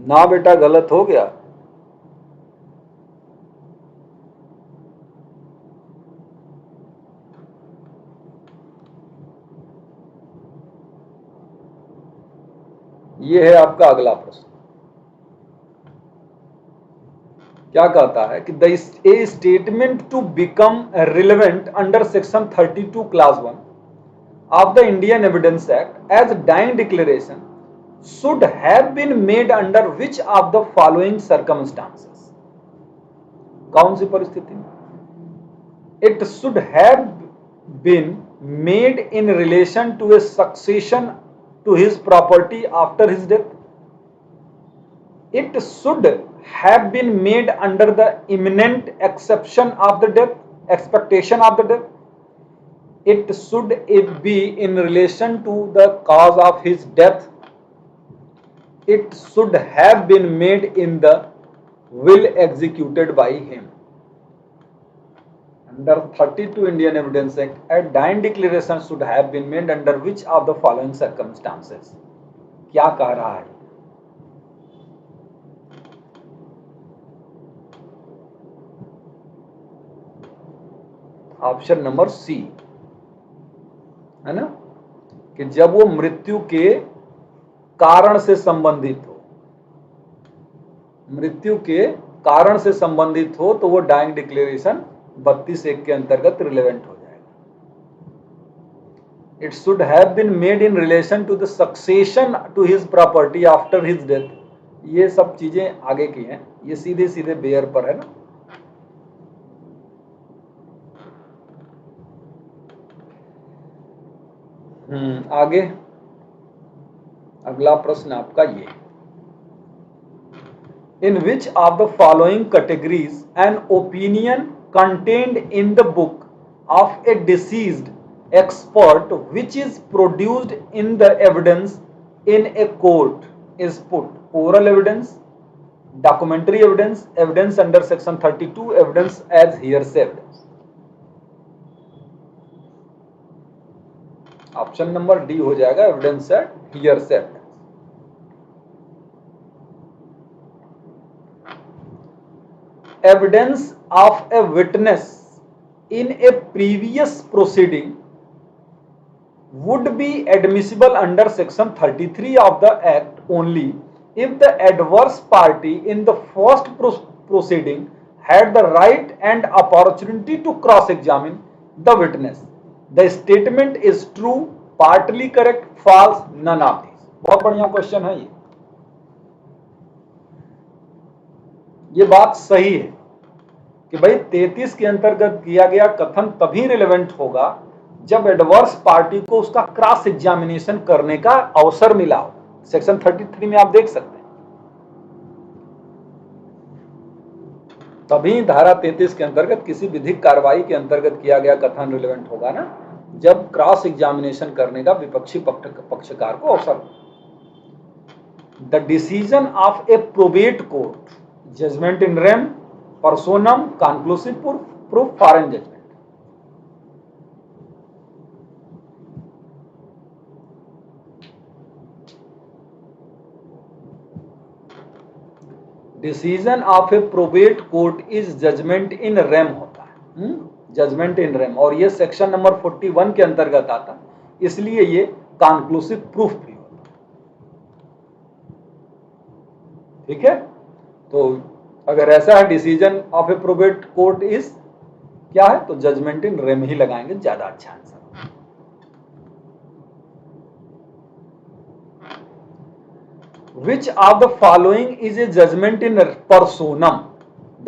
ना। बेटा गलत हो गया। ये है आपका अगला प्रश्न। क्या कहता है कि the statement to become relevant under section 32 class 1 of the Indian evidence act as dying declaration should have been made under which of the following circumstances? कौन सी परिस्थिति में? It should have been made in relation to a succession to his property after his death. It should have been made under the imminent exception of the death, expectation of the death. It should be in relation to the cause of his death. It should have been made in the will executed by him. Under 32 Indian Evidence Act, a dying declaration should have been made under which of the following circumstances? क्या कह रहा है? Option number C है ना, कि जब वो मृत्यु के कारण से संबंधित हो, मृत्यु के कारण से संबंधित हो तो वो डाइंग डिक्लेरेशन 32(1) के अंतर्गत रिलेवेंट हो जाएगा। It should have been made in relation to the succession to his property after his death. ये सब चीजें आगे की हैं, ये सीधे सीधे बेयर पर है ना। आगे अगला प्रश्न आपका ये, in which of the following categories an opinion contained in the book of a deceased expert which is produced in the evidence in a court is put? Oral evidence, documentary evidence, evidence under section 32, evidence as hearsay evidence. Option number D हो जाएगा, evidence as hearsay evidence. Evidence of a witness in a previous proceeding would be admissible under section 33 of the act only if the adverse party in the first proceeding had the right and opportunity to cross-examine the witness the statement is true, partly correct, false, none of this. बहुत बढ़िया question है ये बात सही है कि भाई 33 के अंतर्गत किया गया कथन तभी रिलेवेंट होगा जब एडवर्स पार्टी को उसका क्रॉस एग्जामिनेशन करने का अवसर मिला हो। सेक्शन 33 में आप देख सकते हैं, तभी धारा 33 के अंतर्गत किसी विधिक कार्रवाई के अंतर्गत किया गया कथन रिलेवेंट होगा ना, जब क्रॉस एग्जामिनेशन करने का विपक्षी पक्षकार को अवसर हो। The decision of a probate court, judgment in rem, personam, conclusive proof, foreign judgment. Decision of a probate court is judgment in rem होता है, जजमेंट इन रेम, और ये सेक्शन नंबर 41 के अंतर्गत आता, इसलिए ये कंक्लूसिव प्रूफ भी होता है। ठीक है, तो अगर ऐसा है decision of a probate court is क्या है, तो जजमेंट इन रेम ही लगाएंगे, ज्यादा अच्छा answer. Which of the following is a judgment in personam?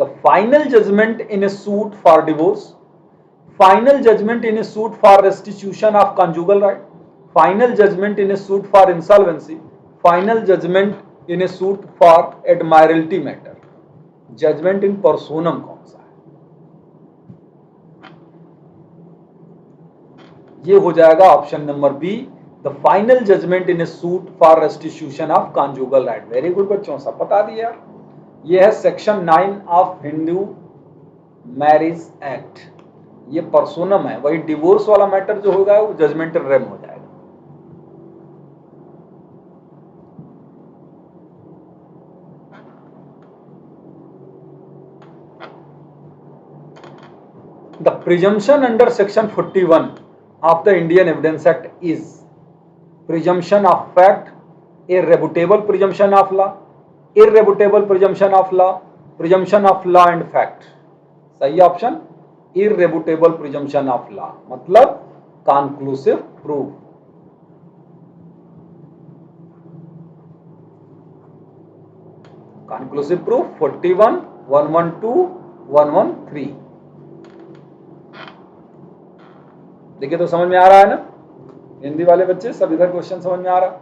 The final judgment in a suit for divorce, final judgment in a suit for restitution of conjugal right, final judgment in a suit for insolvency, final judgment in a suit for admiralty matter. Judgment in personam कौन सा है? ये हो जाएगा option number B, the final judgment in a suit for restitution of conjugal right. Very good बच्चों, सब बता दिया। ये है section 9 of Hindu marriage act, ये पर्सोनम है। वही डिवोर्स वाला मैटर जो होगा वो जजमेंट इन रेम हो जाएगा। The presumption under section 41 of the Indian Evidence Act is presumption of fact, irrefutable presumption of law, irrefutable presumption of law, presumption of law and fact। सही option irrefutable presumption of law, मतलब conclusive proof। conclusive proof 41, 112, 113। देखिए तो समझ में आ रहा है ना हिंदी वाले बच्चे, सब इधर क्वेश्चन समझ में आ रहा।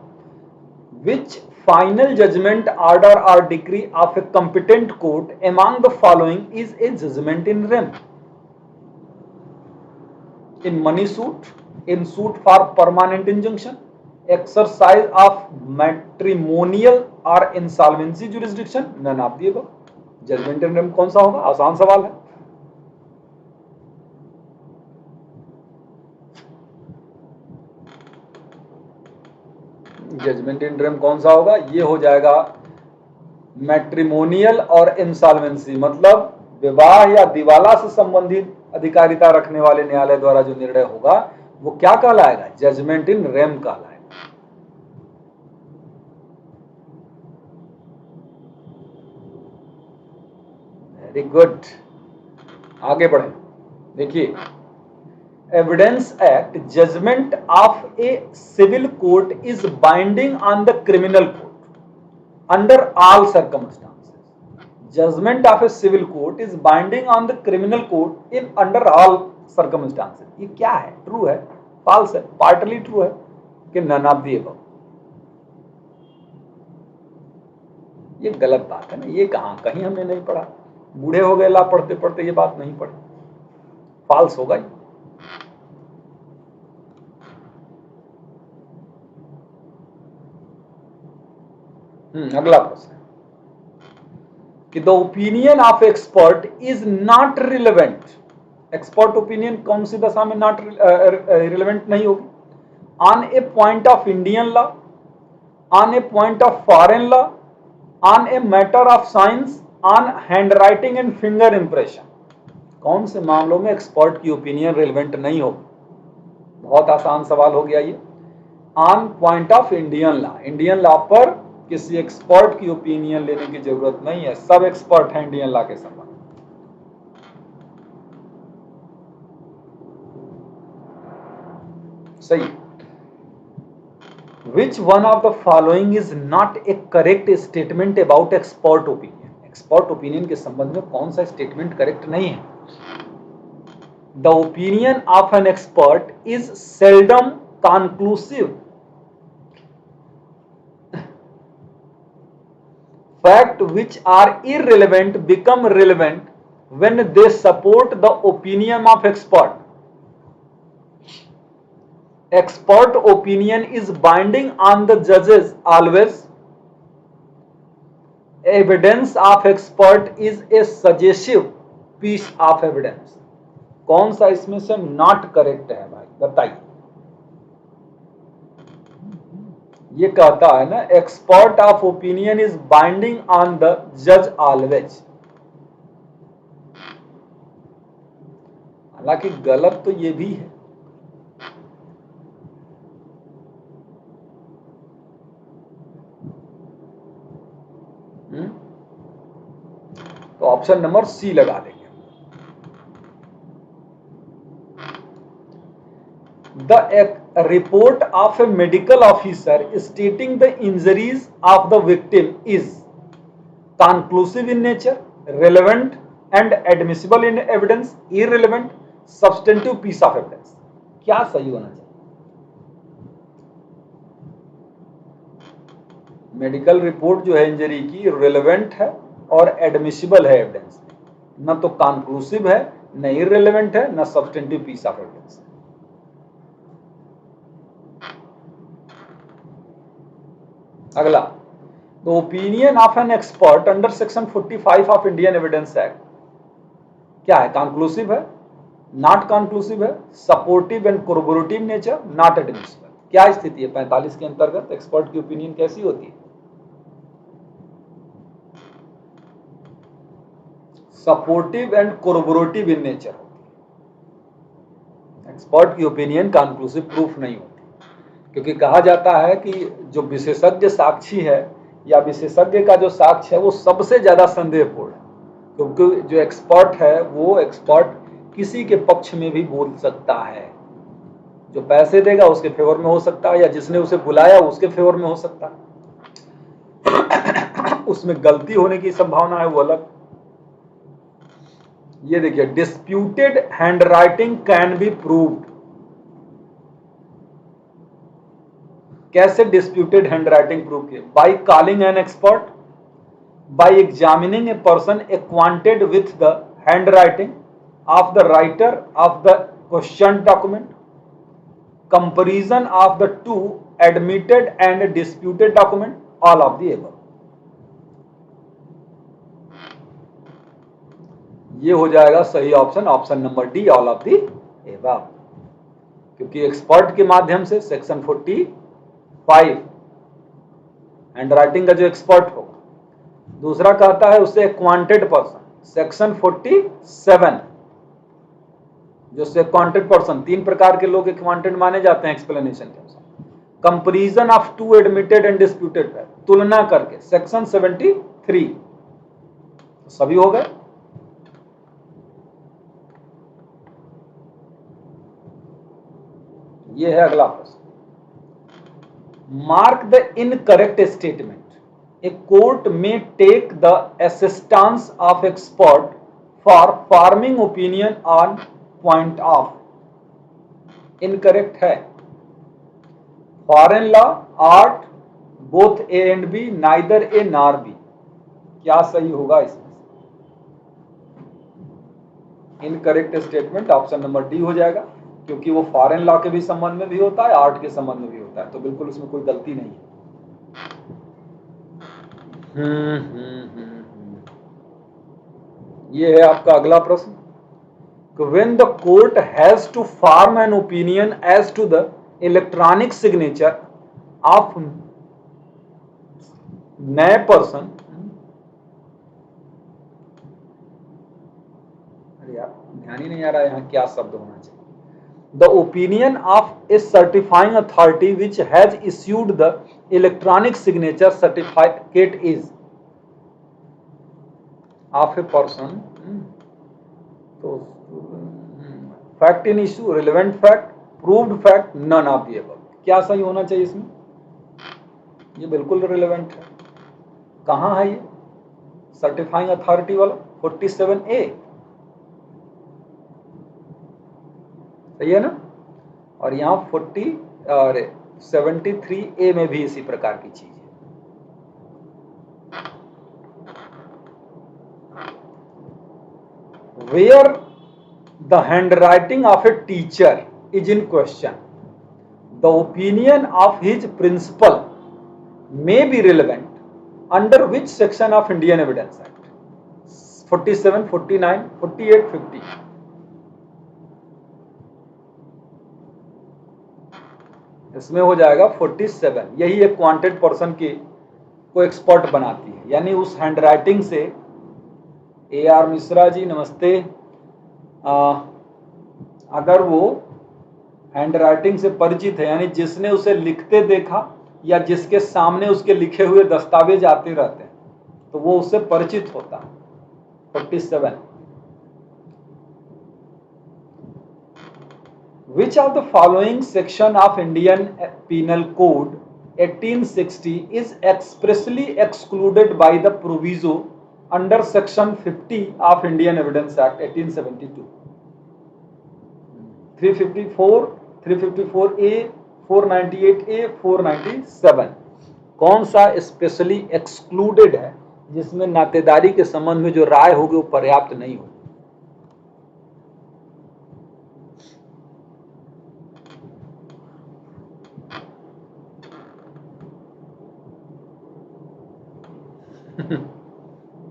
विच फाइनल जजमेंट ऑर्डर और decree of a competent court among the following is a judgment in rem? In money suit, in suit for permanent injunction, exercise of matrimonial और insolvency jurisdiction, none of the above. Judgment in rem कौन सा होगा? आसान सवाल है। Judgement in rem कौन सा होगा? ये हो जाएगा मैट्रिमोनियल और इंसॉल्वेंसी, मतलब विवाह या दिवाला से संबंधित अधिकारिता रखने वाले न्यायालय द्वारा जो निर्णय होगा वो क्या कहलाएगा? जजमेंट इन रेम कहलाएगा। वेरी गुड, आगे बढ़े। देखिए Evidence Act, judgment of a civil court is binding on the criminal court under all circumstances. Judgment of a civil court is binding on the criminal court in under all circumstances. ये क्या है? True है, false है, partly true है कि none of the above? ये गलत बात है ना, ये कहीं हमने नहीं पढ़ा, बूढ़े हो गए ला पढ़ते पढ़ते ये बात नहीं पढ़ी, false होगा ये। अगला प्रश्न कि the opinion of expert is not relevant. Expert opinion कौन सी दशा में नॉट रिलेवेंट नहीं होगी? On A point of Indian law, on A point of foreign law, on a matter of science, on handwriting and finger impression. कौन से मामलों में expert की ओपिनियन रिलेवेंट नहीं होगी? बहुत आसान सवाल हो गया ये। On point of Indian law, Indian law पर किसी एक्सपर्ट की ओपिनियन लेने की जरूरत नहीं है, सब एक्सपर्ट हैं इंडियन लॉ के संबंध। सही। विच one of the following is not A correct statement about expert opinion? Expert opinion के संबंध में कौन सा स्टेटमेंट करेक्ट नहीं है? The opinion of an expert is seldom conclusive. Fact which are irrelevant become relevant when they support the opinion of expert. Expert opinion is binding on the judges always. Evidence of expert is a suggestive piece of evidence. कौन सा इसमें से not correct है भाई, बताइए। ये कहता है ना, expert of opinion is binding on the जज ऑलवेज। हालांकि गलत तो ये भी है। तो ऑप्शन नंबर सी लगा देंगे। The report of a medical officer stating the injuries of the victim is conclusive in nature, relevant and admissible in evidence, irrelevant, substantive piece of evidence. क्या सही होना चाहिए? मेडिकल रिपोर्ट जो है injury की, relevant है और एडमिसिबल है एविडेंस में। न तो कंक्लूसिव है, न इररिलेवेंट है, न सब्सटेंटिव पीस ऑफ एविडेंस। अगला, the opinion of an expert under section 45 of Indian evidence act क्या है? कंक्लूसिव है, नॉट कंक्लूसिव है, supportive and corroborative nature, not admissible. क्या स्थिति है 45 के अंतर्गत? एक्सपर्ट की ओपिनियन कैसी होती है? सपोर्टिव एंड कोरोबोरेटिव इन नेचर होती है। एक्सपर्ट की ओपिनियन कंक्लूसिव प्रूफ नहीं होती, क्योंकि कहा जाता है कि जो विशेषज्ञ साक्षी है या विशेषज्ञ का जो साक्ष्य है वो सबसे ज्यादा संदेहपूर्ण है, क्योंकि जो एक्सपर्ट है वो एक्सपर्ट किसी के पक्ष में भी बोल सकता है। जो पैसे देगा उसके फेवर में हो सकता है, या जिसने उसे बुलाया उसके फेवर में हो सकता है। उसमें गलती होने की संभावना है वो अलग। ये देखिए, disputed handwriting can be proved. कैसे डिस्प्यूटेड हैंडराइटिंग प्रूव किए? By calling an expert, by examining a person acquainted with the handwriting of the writer of the question document, comparison of the two admitted and disputed document, all of the above. ये हो जाएगा सही option, option number D, all of the above. क्योंकि expert के माध्यम से section 45 handwriting का जो एक्सपर्ट हो, दूसरा कहता है उससे क्वांटेड पर्सन, सेक्शन 47 जो से क्वांटेड पर्सन, 3 प्रकार के लोग क्वांटेड माने जाते हैं एक्सप्लेनेशन के अनुसार। Comparison of to admitted and disputed, तुलना करके, सेक्शन 73। सभी हो गए। ये है अगला प्रश्न। Mark the incorrect statement. A court may take the assistance of expert for forming opinion on point of. Incorrect है। Foreign law, art, both A and B, neither A nor B. क्या सही होगा इसमें? Incorrect statement option number D हो जाएगा, क्योंकि वो foreign law के भी संबंध में भी होता है, आर्ट के संबंध में भी होता है, तो बिल्कुल उसमें कोई गलती नहीं है। ये है आपका अगला प्रश्न। When the court has to form an opinion as to the electronic signature of नए पर्सन, अरे यार ध्यान ही नहीं आ रहा है यहाँ क्या शब्द होना चाहिए। The opinion of a certifying authority which has issued the electronic signature certificate is of a person. तो fact in issue, relevant fact, proved fact none of the above. क्या सही होना चाहिए इसमें? ये बिल्कुल रिलेवेंट है। कहां है ये सर्टिफाइंग अथॉरिटी वाला? 47A सही है ना। और यहां 73A में भी इसी प्रकार की चीज है। Where the handwriting of a teacher is in question, the opinion of his principal may be relevant under which section of Indian Evidence Act? 47, 49, 48, 50। इसमें हो जाएगा 47। यही एक क्वांटेड पर्सन की को एक्सपर्ट बनाती है, यानी उस हैंडराइटिंग से AR मिश्रा जी नमस्ते। अगर वो हैंडराइटिंग से परिचित है, यानी जिसने उसे लिखते देखा या जिसके सामने उसके लिखे हुए दस्तावेज आते रहते हैं, तो वो उससे परिचित होता है। 47। Which of the following section of Indian Penal Code 1860 is expressly excluded by the proviso under section 50 of Indian Evidence Act 1872? 354, 354A, 498A, 497। कौन सा स्पेशली एक्सक्लूडेड है जिसमें नातेदारी के संबंध में जो राय होगी वो पर्याप्त नहीं होगी?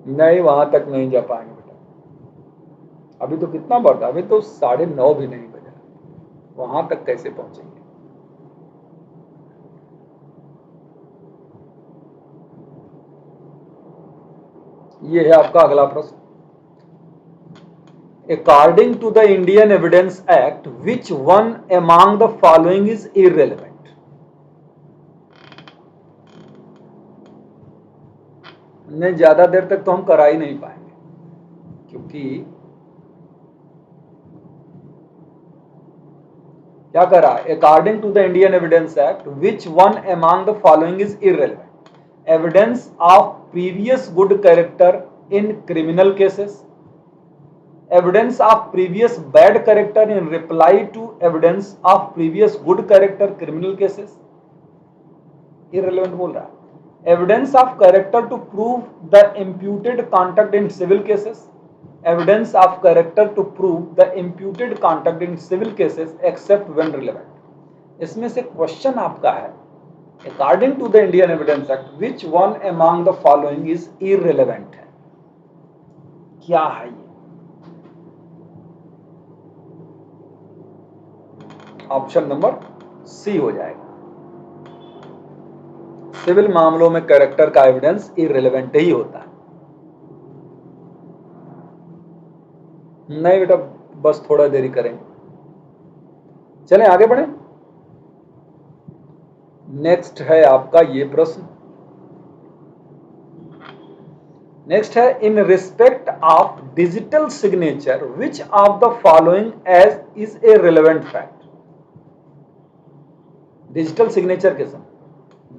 नहीं, वहां तक नहीं जा पाएंगे बेटा। अभी तो कितना बढ़ता, अभी तो 9:30 भी नहीं बजा, वहां तक कैसे पहुंचेंगे? ये है आपका अगला प्रश्न। According to the Indian Evidence Act, which one among the following is irrelevant? नहीं, ज्यादा देर तक तो हम करा ही नहीं पाएंगे, क्योंकि क्या करा? According to the Indian Evidence Act, which one among the following is irrelevant? Evidence of previous good character in criminal cases, evidence of previous bad character in reply to evidence of previous good character criminal cases, irrelevant बोल रहा है। Evidence of character to prove the imputed conduct in civil cases, evidence of character to prove the imputed conduct in civil cases except when relevant। इसमें से question आपका है according to the Indian Evidence Act which one among the following is irrelevant है? क्या है ये? Option number सी हो जाएगा। सिविल मामलों में कैरेक्टर का एविडेंस इररिलेवेंट ही होता है। नहीं बेटा, बस थोड़ा देरी करेंगे। चलें आगे बढ़ें। नेक्स्ट है आपका ये प्रश्न। नेक्स्ट है in respect of digital signature which of the following as is a relevant fact? Digital signature के समय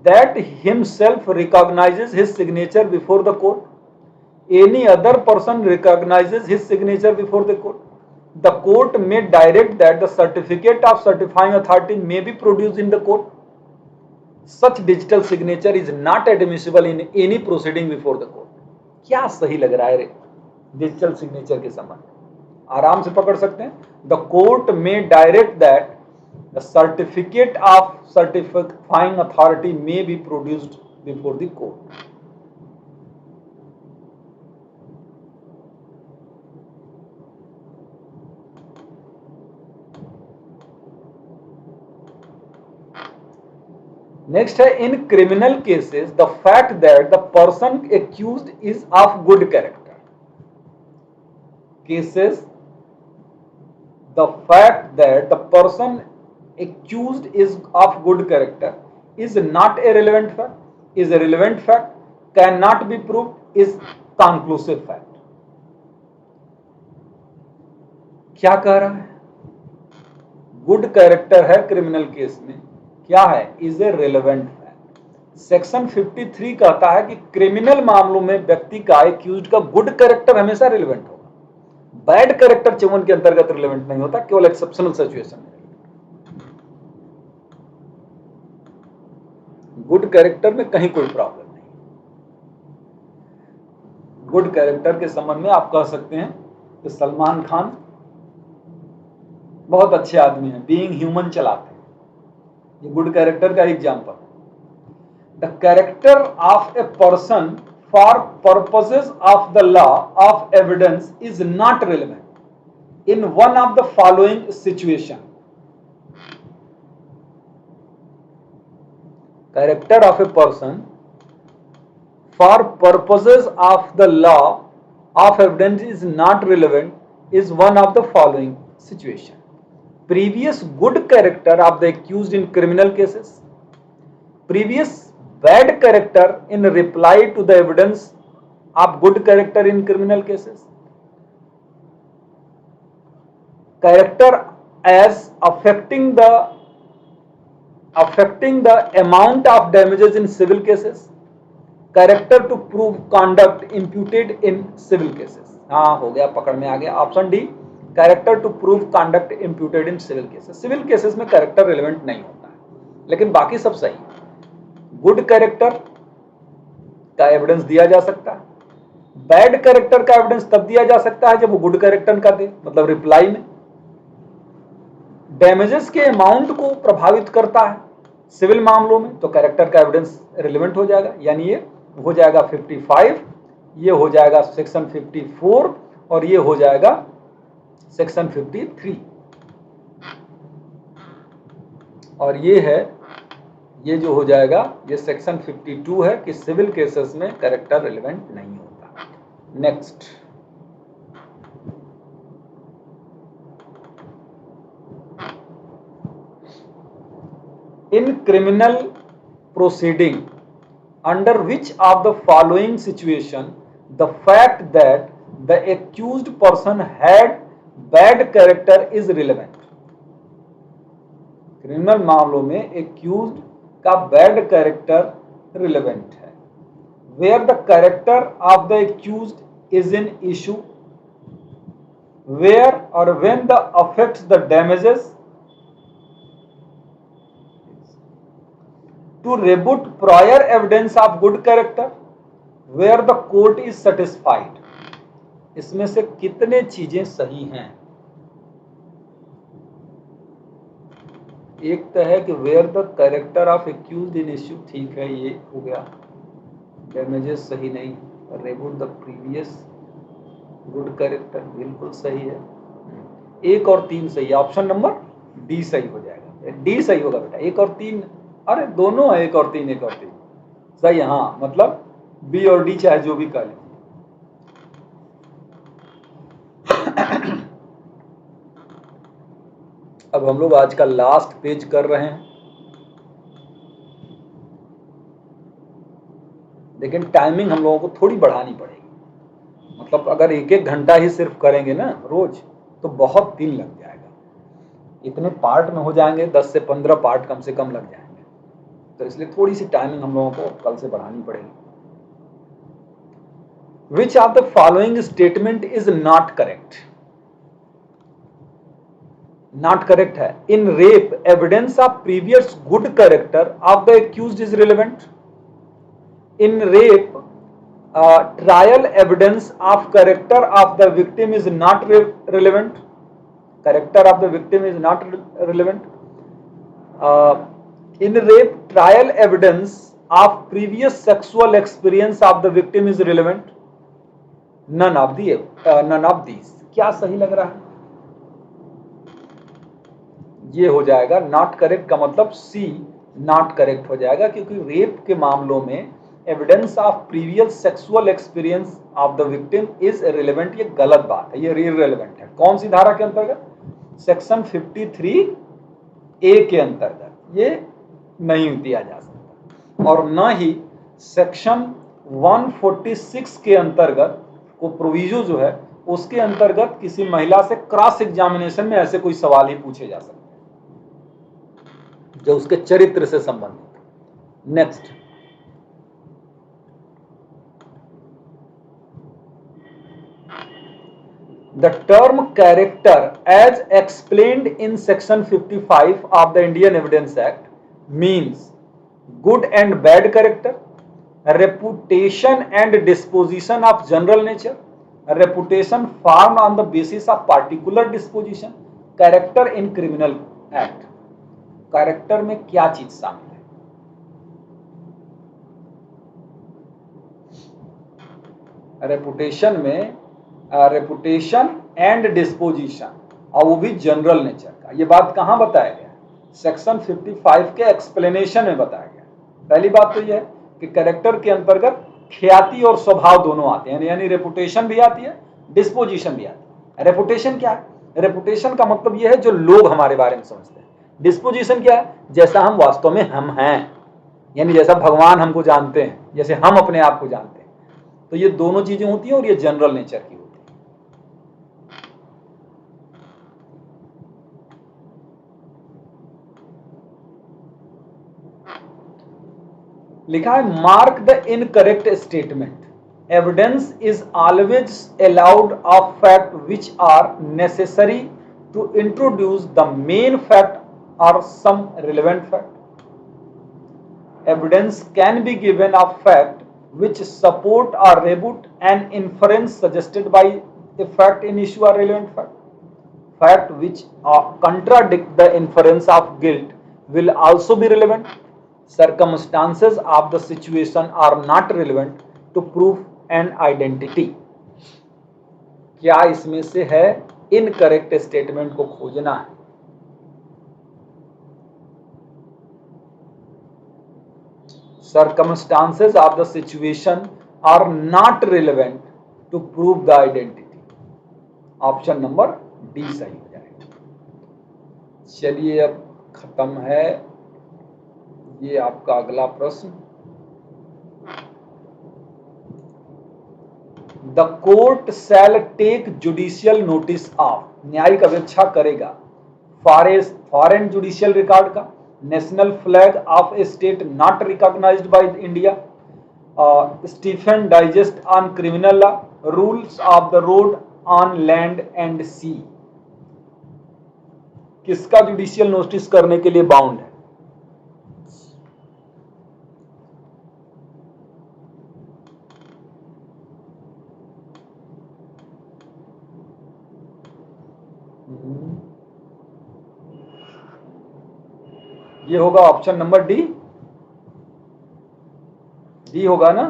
that himself recognizes his signature before the court, any other person recognizes his signature before the court, the court may direct that the certificate of certifying authority may be produced in the court, such digital signature is not admissible in any proceeding before the court। क्या सही लग रहा है रे digital signature के संबंध? आराम से पकड़ सकते हैं। द कोर्ट में direct that the certificate of certifying authority may be produced before the court। Next है in criminal cases the fact that the person accused is of good character cases, the fact that the person accused is of good character is not a relevant fact, is a relevant fact, cannot be proved, is conclusive fact। क्या कह रहा है? Good character है criminal case में, क्या है, is a relevant fact. Section 53 कहता है कि क्रिमिनल मामलों में व्यक्ति का, एक्यूज्ड का गुड कैरेक्टर हमेशा रिलेवेंट होगा। बैड कैरेक्टर 54 के अंतर्गत रिलेवेंट नहीं होता, केवल एक्सेप्शनल सिचुएशन में। गुड कैरेक्टर में कहीं कोई प्रॉब्लम नहीं। गुड कैरेक्टर के संबंध में आप कह सकते हैं कि सलमान खान बहुत अच्छे आदमी हैं, बीइंग ह्यूमन चलाते हैं, ये गुड कैरेक्टर का एग्जांपल है। The character of a person for purposes of the law of evidence is not relevant in one of the following situation. Character of a person for purposes of the law of evidence is not relevant is one of the following situation. Previous good character of the accused in criminal cases, previous bad character in reply to the evidence of good character in criminal cases, character as affecting the amount of damages in civil cases, character to prove conduct imputed in civil cases। हाँ, हो गया, पकड़ में आ गया। Option D, character to prove conduct imputed in civil cases. Civil cases में character relevant नहीं होता है, लेकिन बाकी सब सही है। गुड कैरेक्टर का एविडेंस दिया जा सकता है, बैड कैरेक्टर का एविडेंस तब दिया जा सकता है जब वो गुड कैरेक्टर का दे, मतलब रिप्लाई में। डैमेजेस के अमाउंट को प्रभावित करता है सिविल मामलों में, तो कैरेक्टर का एविडेंस रिलेवेंट हो जाएगा, यानी ये हो जाएगा 55, ये हो जाएगा सेक्शन 54 और ये हो जाएगा सेक्शन 53। और ये है, ये जो हो जाएगा ये सेक्शन 52 है कि सिविल केसेस में कैरेक्टर रिलेवेंट नहीं होता। Next, in criminal proceeding under which of the following situation the fact that the accused person had bad character is relevant। Criminal मामलों में एक्यूज्ड का बैड कैरेक्टर रिलेवेंट है। Where the character of the accused is in issue, where और when the affects the damages, to rebut prior evidence of good character, where the court is satisfied। इसमें से कितने चीजें सही हैं? एक तो है कि where the character of accused in issue, ठीक है, ये हो गया। डैमेजेस सही नहीं, rebut the previous good character बिल्कुल सही है। एक और तीन सही है, ऑप्शन नंबर डी सही हो जाएगा। डी सही होगा बेटा, एक और तीन, अरे दोनों है, एक और तीन, एक और तीन सही है। हाँ, मतलब बी और डी चाहे जो भी कर लें। अब हम लोग आज का लास्ट पेज कर रहे हैं, लेकिन टाइमिंग हम लोगों को थोड़ी बढ़ानी पड़ेगी। मतलब अगर एक एक घंटा ही सिर्फ करेंगे ना रोज, तो बहुत दिन लग जाएगा। इतने पार्ट में हो जाएंगे, 10 से 15 पार्ट कम से कम लग जाएंगे, तो इसलिए थोड़ी सी टाइमिंग हम लोगों को कल से बढ़ानी पड़ेगी। Which of the following statement is not correct? Not correct है। In rape, evidence of previous good character of the accused is relevant. In rape, trial evidence of character of the victim is not relevant. Character of the victim is not relevant. In rape, trial evidence of previous sexual experience of the victim is relevant. None of these। क्या सही लग रहा है? ये हो जाएगा not correct का मतलब सी नॉट करेक्ट हो जाएगा, क्योंकि रेप के मामलों में evidence of previous sexual experience of the victim is relevant. ये गलत बात है, ये इररिलेवेंट है। कौन सी धारा के अंतर्गत? सेक्शन 53A के अंतर्गत ये नहीं दिया जा सकता, और न ही सेक्शन 146 के अंतर्गत को प्रोविजो जो है उसके अंतर्गत किसी महिला से क्रॉस एग्जामिनेशन में ऐसे कोई सवाल ही पूछे जा सकते हैं। जो उसके चरित्र से संबंधित। Next, the term character as explained in section 55 of the Indian Evidence Act means good and bad character, reputation and disposition of general nature, reputation formed on the basis of particular disposition, character in criminal act। Character में क्या चीज शामिल है? Reputation में reputation and disposition, और वो भी general nature का। ये बात कहां बताया गया? सेक्शन 55 के एक्सप्लेनेशन में बताया गया। पहली बात तो यह है कि कैरेक्टर के अंतर्गत ख्याति और स्वभाव दोनों आते हैं, यानी रेपुटेशन भी आती है, डिस्पोजिशन भी आती है। रेपुटेशन क्या है? रेपुटेशन का मतलब यह है जो लोग हमारे बारे में समझते हैं। डिस्पोजिशन क्या है? जैसा हम वास्तव में हम हैं, यानी जैसा भगवान हमको जानते हैं, जैसे हम अपने आप को जानते हैं। तो ये दोनों चीजें होती हैं और ये जनरल नेचर की होती है। लिखा है mark the incorrect statement, evidence is always allowed of fact which are necessary to introduce the main fact or some relevant fact. Evidence can be given of fact which support or rebut an inference suggested by a fact in issue or relevant fact. Fact which contradict the inference of guilt will also be relevant. Circumstances of the situation are not relevant to prove an identity. क्या इसमें से है incorrect statement को खोजना है? Circumstances of the situation are not relevant to prove the identity. Option number D सही हो जाएगा। चलिए अब खत्म है ये आपका अगला प्रश्न। The court shall take judicial notice of, न्यायिक अपेक्षा करेगा फॉरेन जुडिशियल रिकॉर्ड का, national flag of a state not recognised by India, Stephen digest on criminal law, rules of the road on land and sea. किसका judicial notice करने के लिए bound है? ये होगा ऑप्शन नंबर डी। डी होगा ना?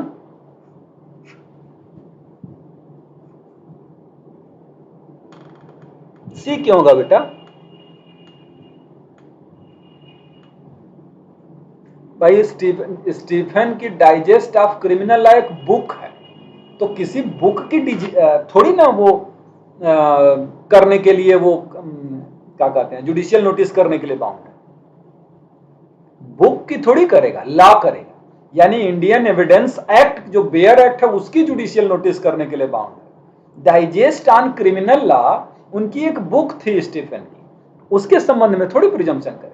सी क्यों होगा बेटा? भाई स्टीफन की डाइजेस्ट ऑफ क्रिमिनल लॉ एक बुक है, तो किसी बुक की थोड़ी ना वो करने के लिए वो क्या कहते हैं जुडिशियल नोटिस करने के लिए बाउंड है। बुक की थोड़ी करेगा, लॉ करेगा। यानी इंडियन एविडेंस एक्ट जो बेयर एक्ट है उसकी जुडिशियल नोटिस करने के लिए बाउंड है। डाइजेस्ट ऑन क्रिमिनल लॉ उनकी एक बुक थी स्टीफन की, उसके संबंध में थोड़ी प्रिजम्पशन करेगा।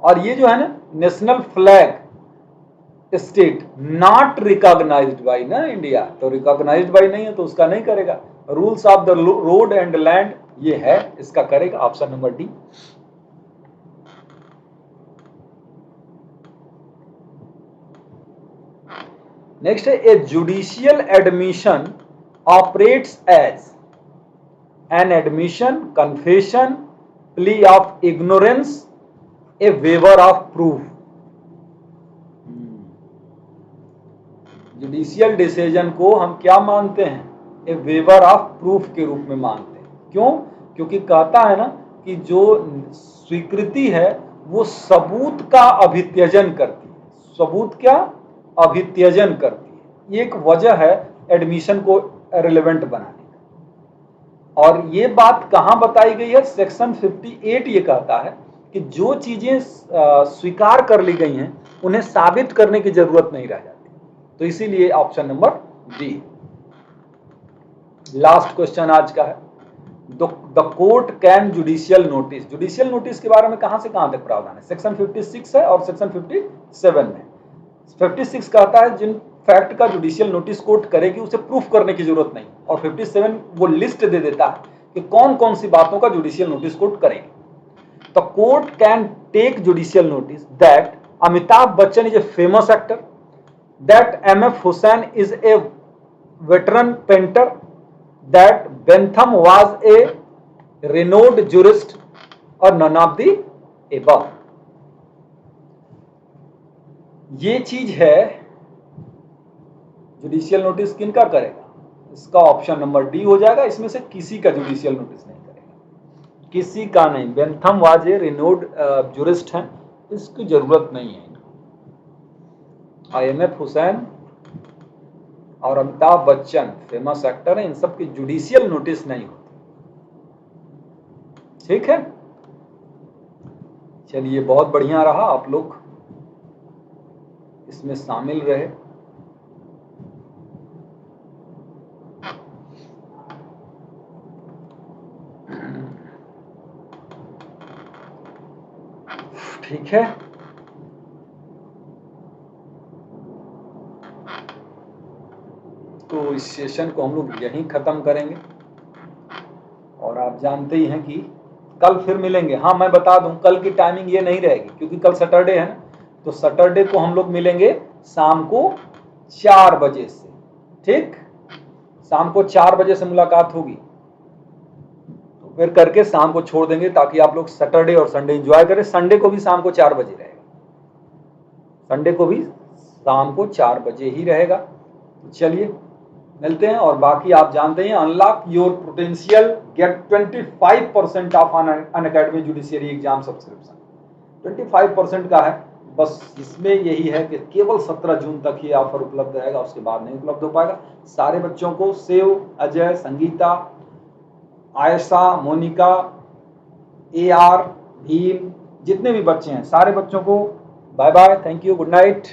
और ये जो है ना national flag state not recognised by ना इंडिया, तो रिकॉग्नाइज्ड बाय नहीं है तो उसका नहीं करेगा। Rules of the road and land ये है, इसका करेगा ऑप्शन नंबर डी। नेक्स्ट है a judicial admission operates as an admission, confession, plea of ignorance, a waiver of proof. Judicial decision को हम क्या मानते हैं? ए वेवर ऑफ प्रूफ के रूप में मानते हैं। क्यों? क्योंकि कहता है ना कि जो स्वीकृति है वो सबूत का अभित्यजन करती है। सबूत क्या? अभित्यजन करती है। ये एक वजह है एडमिशन को रिलेवेंट बनाने का। और ये बात कहां बताई गई है? सेक्शन 58 ये कहता है कि जो चीजें स्वीकार कर ली गई हैं उन्हें साबित करने की जरूरत नहीं रह जाती। तो इसीलिए option number D. Last question आज का है, the court can judicial notice के बारे में कहां से कहां तक प्रावधान है? सेक्शन 56 है और सेक्शन 57 में। 56 कहता है जिन फैक्ट का जुडिशियल नोटिस कोर्ट करेगी उसे प्रूफ करने की जरूरत नहीं, और 57 वो लिस्ट दे देता है कि कौन कौन सी बातों का जुडिशियल नोटिस कोर्ट करेगी। तो court can take judicial notice that Amitabh Bachchan is a famous actor, that MF Husain is a veteran painter, that Bentham was a renowned jurist, or none of the above। ये चीज है जुडिशियल नोटिस किनका करेगा, इसका option number D हो जाएगा। इसमें से किसी का जुडिशियल नोटिस नहीं करेगा, किसी का नहीं। Bentham was a renowned jurist हैं, इसकी जरूरत नहीं है। MF हुसैन और अमिताभ बच्चन फेमस एक्टर हैं, इन सब की जुडिशियल नोटिस नहीं होती। ठीक है, चलिए बहुत बढ़िया रहा, आप लोग इसमें शामिल रहे। ठीक है, तो इस सेशन को हम लोग यहीं खत्म करेंगे, और आप जानते ही हैं कि कल फिर मिलेंगे। हाँ, मैं बता दूं कल की टाइमिंग ये नहीं रहेगी, क्योंकि कल सैटरडे है ना, तो सैटरडे को हम लोग मिलेंगे शाम को 4 बजे से। ठीक, शाम को 4 बजे से मुलाकात होगी, तो फिर करके शाम को छोड़ देंगे ताकि आप लोग सैटरडे और संडे एंजॉय करें। संडे को भी शाम को 4 बजे रहेगा, संडे को भी शाम को 4 बजे ही रहेगा। तो चलिए मिलते हैं, और बाकी आप जानते हैं unlock your potential, get 25% off Unacademy judiciary exam subscription. 25% का है बस, इसमें यही है कि केवल 17 जून तक ये ऑफर उपलब्ध रहेगा, उसके बाद नहीं उपलब्ध हो पाएगा। सारे बच्चों को, शिव, अजय, संगीता, आयशा, मोनिका, AR, भीम, जितने भी बच्चे हैं सारे बच्चों को bye bye, thank you, good night.